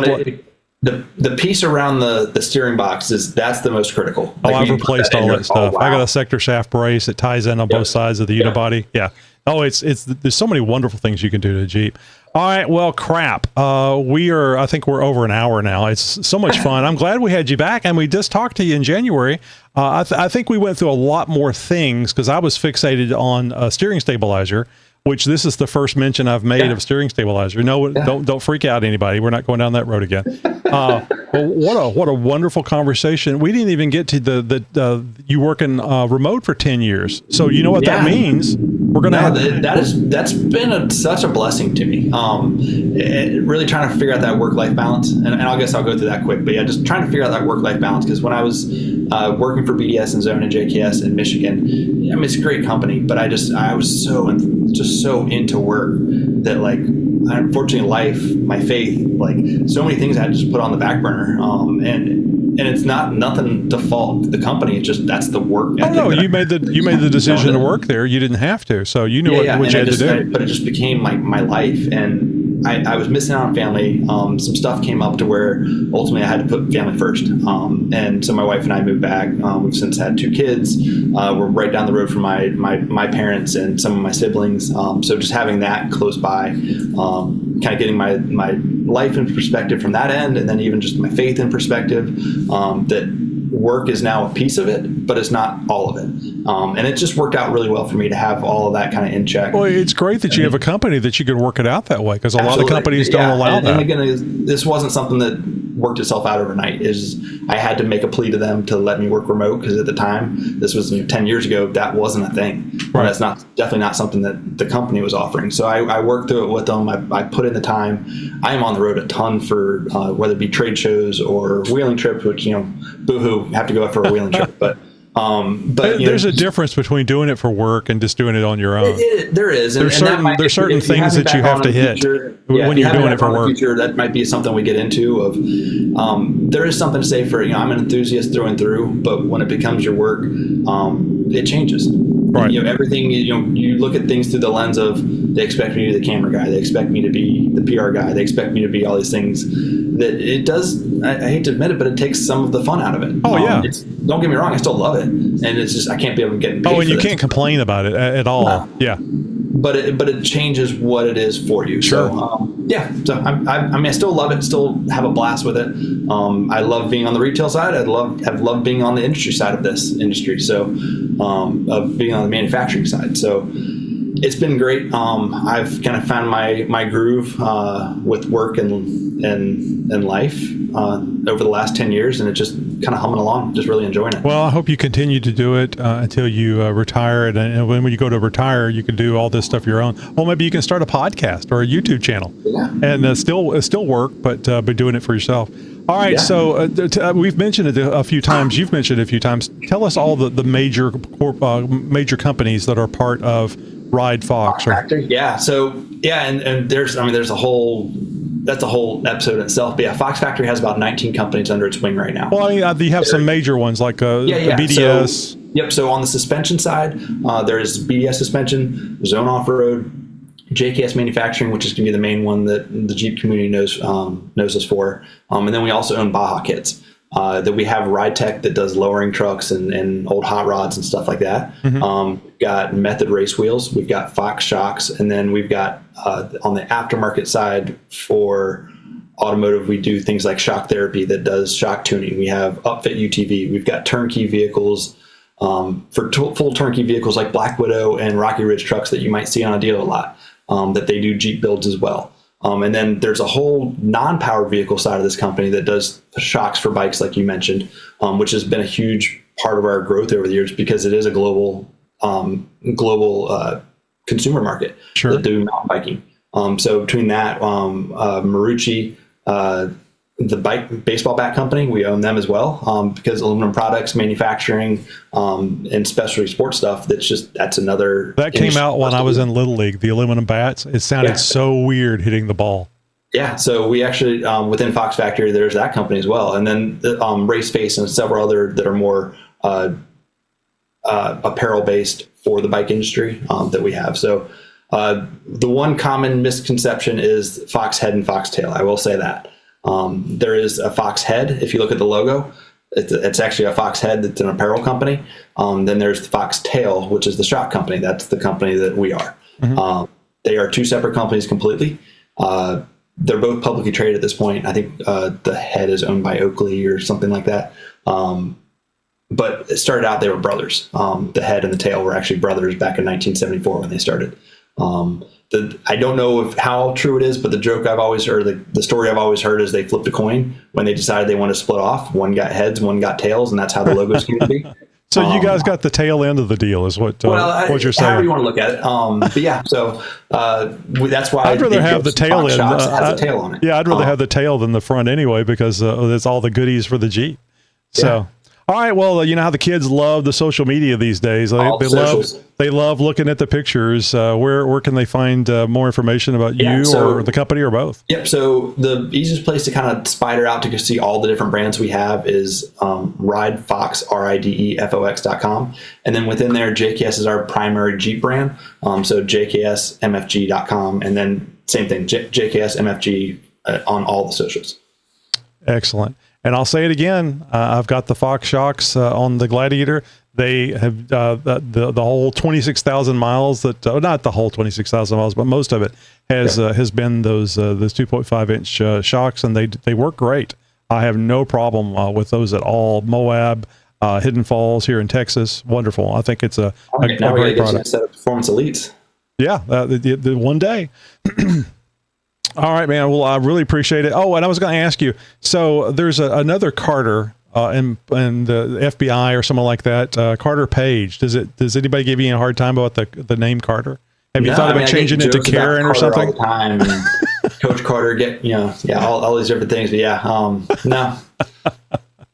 the piece around the steering box that's the most critical. I've replaced all that stuff. I got a sector shaft brace that ties in on both sides of the unibody. Yeah. Oh, it's there's so many wonderful things you can do to a Jeep. All right, well, crap. I think we're over an hour now. It's so much fun. I'm glad we had you back, and we just talked to you in January. I think we went through a lot more things, because I was fixated on a steering stabilizer, which this is the first mention I've made of steering stabilizer. No, don't freak out, anybody. We're not going down that road again. Well, what a wonderful conversation. We didn't even get to the you working remote for 10 years. So you know what that means. We're going to that's been such a blessing to me. Really trying to figure out that work-life balance. And I guess I'll go through that quick. But just trying to figure out that work-life balance. Because when I was working for BDS and Zone and JKS in Michigan, I mean, it's a great company, but I was so into work that, like, unfortunately, life, my faith, like, so many things I had to just put on the back burner. And it's nothing to fault the company. It's just, that's the work. Oh no, you made the decision to work there. You didn't have to, so you knew what you had to do. But it just became my life, and I was missing out on family. Some stuff came up to where ultimately I had to put family first. And so my wife and I moved back. We've since had 2 kids. We're right down the road from my parents and some of my siblings. So just having that close by, kind of getting my life in perspective from that end, and then even just my faith in perspective, that work is now a piece of it, but it's not all of it. And it just worked out really well for me to have all of that kind of in check. Well, it's great that you have a company that you can work it out that way, because a lot of companies don't allow that. And again, this wasn't something that worked itself out overnight. Is I had to make a plea to them to let me work remote, because at the time, this was 10 years ago, that wasn't a thing. Right. That's definitely not something that the company was offering. So I worked through it with them. I put in the time. I am on the road a ton for whether it be trade shows or wheeling trips, which, boo-hoo, have to go out for a wheeling trip. But there's a difference between doing it for work and just doing it on your own. There is. There's certain things that you have to hit when you're doing it for work. That might be something we get into. There is something to say for, I'm an enthusiast through and through, but when it becomes your work, it changes. Right. Everything, you look at things through the lens of, they expect me to be the camera guy, they expect me to be the PR guy, they expect me to be all these things. That it does, I hate to admit it, but it takes some of the fun out of it. Oh, yeah. Don't get me wrong, I still love it. And it's just, I can't be able to get paid and you for can't complain about it at all. No. Yeah. But it changes what it is for you. Sure. So, I still love it, still have a blast with it. I love being on the retail side. Have loved being on the industry side of this industry. So, of being on the manufacturing side. So, it's been great. I've kind of found my groove with work and life over the last 10 years, and it's just kind of humming along, just really enjoying it. Well, I hope you continue to do it until you retire. And when you go to retire, you can do all this stuff your own. Well, maybe you can start a podcast or a YouTube channel, and still work, but be doing it for yourself. All right. Yeah. So we've mentioned it a few times. You've mentioned it a few times. Tell us all the major companies that are part of Ride Fox. Yeah. So and there's a whole episode in itself. But yeah, Fox Factory has about 19 companies under its wing right now. Well, you have some major ones like BDS. So on the suspension side, there's BDS suspension, Zone Off-Road, JKS Manufacturing, which is going to be the main one that the Jeep community knows us for. And then we also own Baja Kits. That we have Ride Tech that does lowering trucks and old hot rods and stuff like that. Mm-hmm. We've got Method race wheels. We've got Fox shocks. And then we've got on the aftermarket side for automotive, we do things like shock therapy that does shock tuning. We have Upfit UTV. We've got turnkey vehicles for full turnkey vehicles like Black Widow and Rocky Ridge trucks that you might see on a deal a lot, that they do Jeep builds as well. And then there's a whole non-powered vehicle side of this company that does shocks for bikes, like you mentioned, which has been a huge part of our growth over the years because it is a global consumer market that do mountain biking. So between that, Marucci, the baseball bat company, we own them as well, because aluminum products, manufacturing, and specialty sports stuff. That's another. That came out when I was in Little League. The aluminum bats. It sounded so weird hitting the ball. Yeah. So we actually within Fox Factory, there's that company as well, and then the Race Face and several other that are more apparel based for the bike industry that we have. So the one common misconception is Fox head and Fox tail. I will say that. There is a Fox head. If you look at the logo, it's actually a Fox head that's an apparel company. Then there's the Fox tail, which is the shock company. That's the company that we are. Mm-hmm. They are two separate companies completely. They're both publicly traded at this point. I think the head is owned by Oakley or something like that. But it started out, they were brothers. The head and the tail were actually brothers back in 1974 when they started. I don't know how true it is, but the joke I've always heard, the story I've always heard is they flipped a coin when they decided they wanted to split off. One got heads, one got tails, and that's how the logos came to be. So you guys got the tail end of the deal, is what you're saying. However you want to look at it. But yeah, so that's why I'd rather have the tail end. Has a tail on it. Yeah, I'd rather have the tail than the front anyway, because it's all the goodies for the Jeep. So. Yeah. All right. Well, you know how the kids love the social media these days. They love looking at the pictures. Where can they find more information about you or the company or both? Yep. So the easiest place to kind of spider out to see all the different brands we have is ridefox, RIDEFOX.com. And then within there, JKS is our primary Jeep brand. So JKSMFG.com. And then same thing, JKS MFG on all the socials. Excellent. And I'll say it again. I've got the Fox shocks on the Gladiator. They have the whole 26,000 miles. Not the whole 26,000 miles, but most of it has been those 2.5 inch shocks, and they work great. I have no problem with those at all. Moab, Hidden Falls here in Texas, wonderful. I think it's a great product. Instead of Performance Elites. Yeah, the one day. All right, man. Well, I really appreciate it. Oh, and I was going to ask you, so there's another Carter in the FBI or someone like that, Carter Page. Does anybody give you a hard time about the name Carter? Have you thought about changing it to Karen or something? All the time, and Coach Carter, all these different things. But no.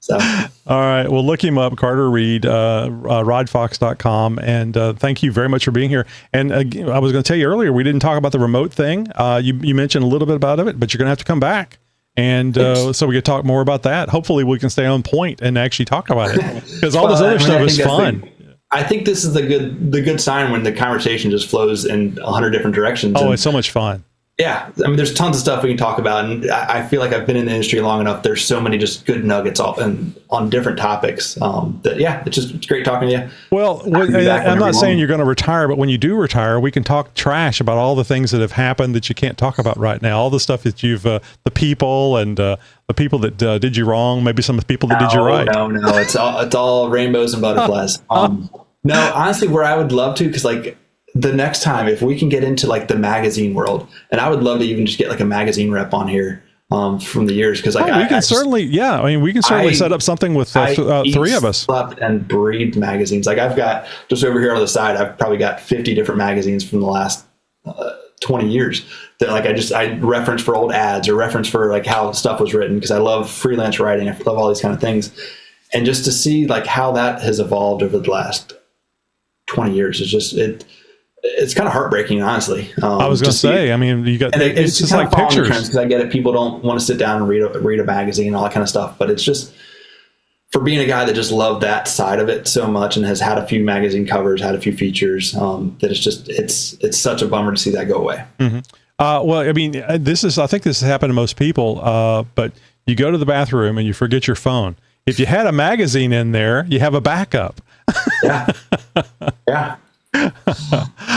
So. All right. Well, look him up, Carter Reed, rodfox.com. And thank you very much for being here. And I was going to tell you earlier, we didn't talk about the remote thing. You mentioned a little bit about it, but you're going to have to come back. And so we could talk more about that. Hopefully we can stay on point and actually talk about it, because all this other stuff is fun. I think this is the good sign when the conversation just flows in 100 different directions. Oh, it's so much fun. Yeah. I mean, there's tons of stuff we can talk about. And I feel like I've been in the industry long enough. There's so many just good nuggets on different topics it's great talking to you. Well, I'm not saying you're going to retire, but when you do retire, we can talk trash about all the things that have happened that you can't talk about right now. All the stuff that you've, the people and the people that did you wrong, maybe some of the people that did you right. No, it's all rainbows and butterflies. No, honestly, where I would love to, because like, the next time, if we can get into like the magazine world, and I would love to even just get like a magazine rep on here from the years, because like we can certainly set up something with three of us. Slept and breathed magazines. Like I've got just over here on the side, I've probably got 50 different magazines from the last 20 years that like I reference for old ads or reference for like how stuff was written, because I love freelance writing. I love all these kind of things, and just to see like how that has evolved over the last 20 years is just it's kind of heartbreaking, honestly. I was going to say, I mean, you got, it's just like pictures. Because I get it. People don't want to sit down and read a magazine and all that kind of stuff. But it's just, for being a guy that just loved that side of it so much and has had a few magazine covers, had a few features, that it's just, it's such a bummer to see that go away. Mm-hmm. Well, I mean, I think this has happened to most people, but you go to the bathroom and you forget your phone. If you had a magazine in there, you have a backup. Yeah. Yeah.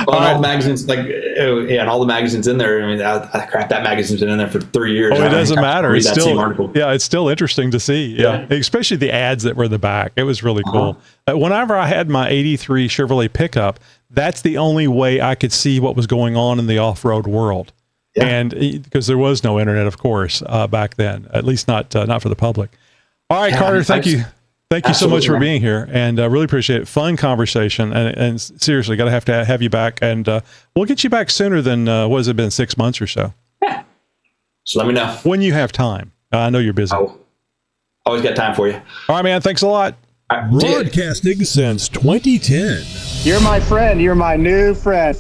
All the magazines, and all the magazines in there. I mean, that magazine's been in there for 3 years. Oh, it doesn't matter. It's still, it's still interesting to see. Yeah. Especially the ads that were in the back. It was really cool. Whenever I had my 83 Chevrolet pickup, that's the only way I could see what was going on in the off-road world. Yeah. And because there was no internet, of course, back then, at least not for the public. All right, Carter, thank you. Thank you so much for being here, and really appreciate it. Fun conversation, and seriously, got to have you back, and we'll get you back sooner than, what has it been, 6 months or so? Yeah. So let me know. When you have time. I know you're busy. Always got time for you. All right, man. Thanks a lot. Broadcasting since 2010. You're my friend. You're my new friend.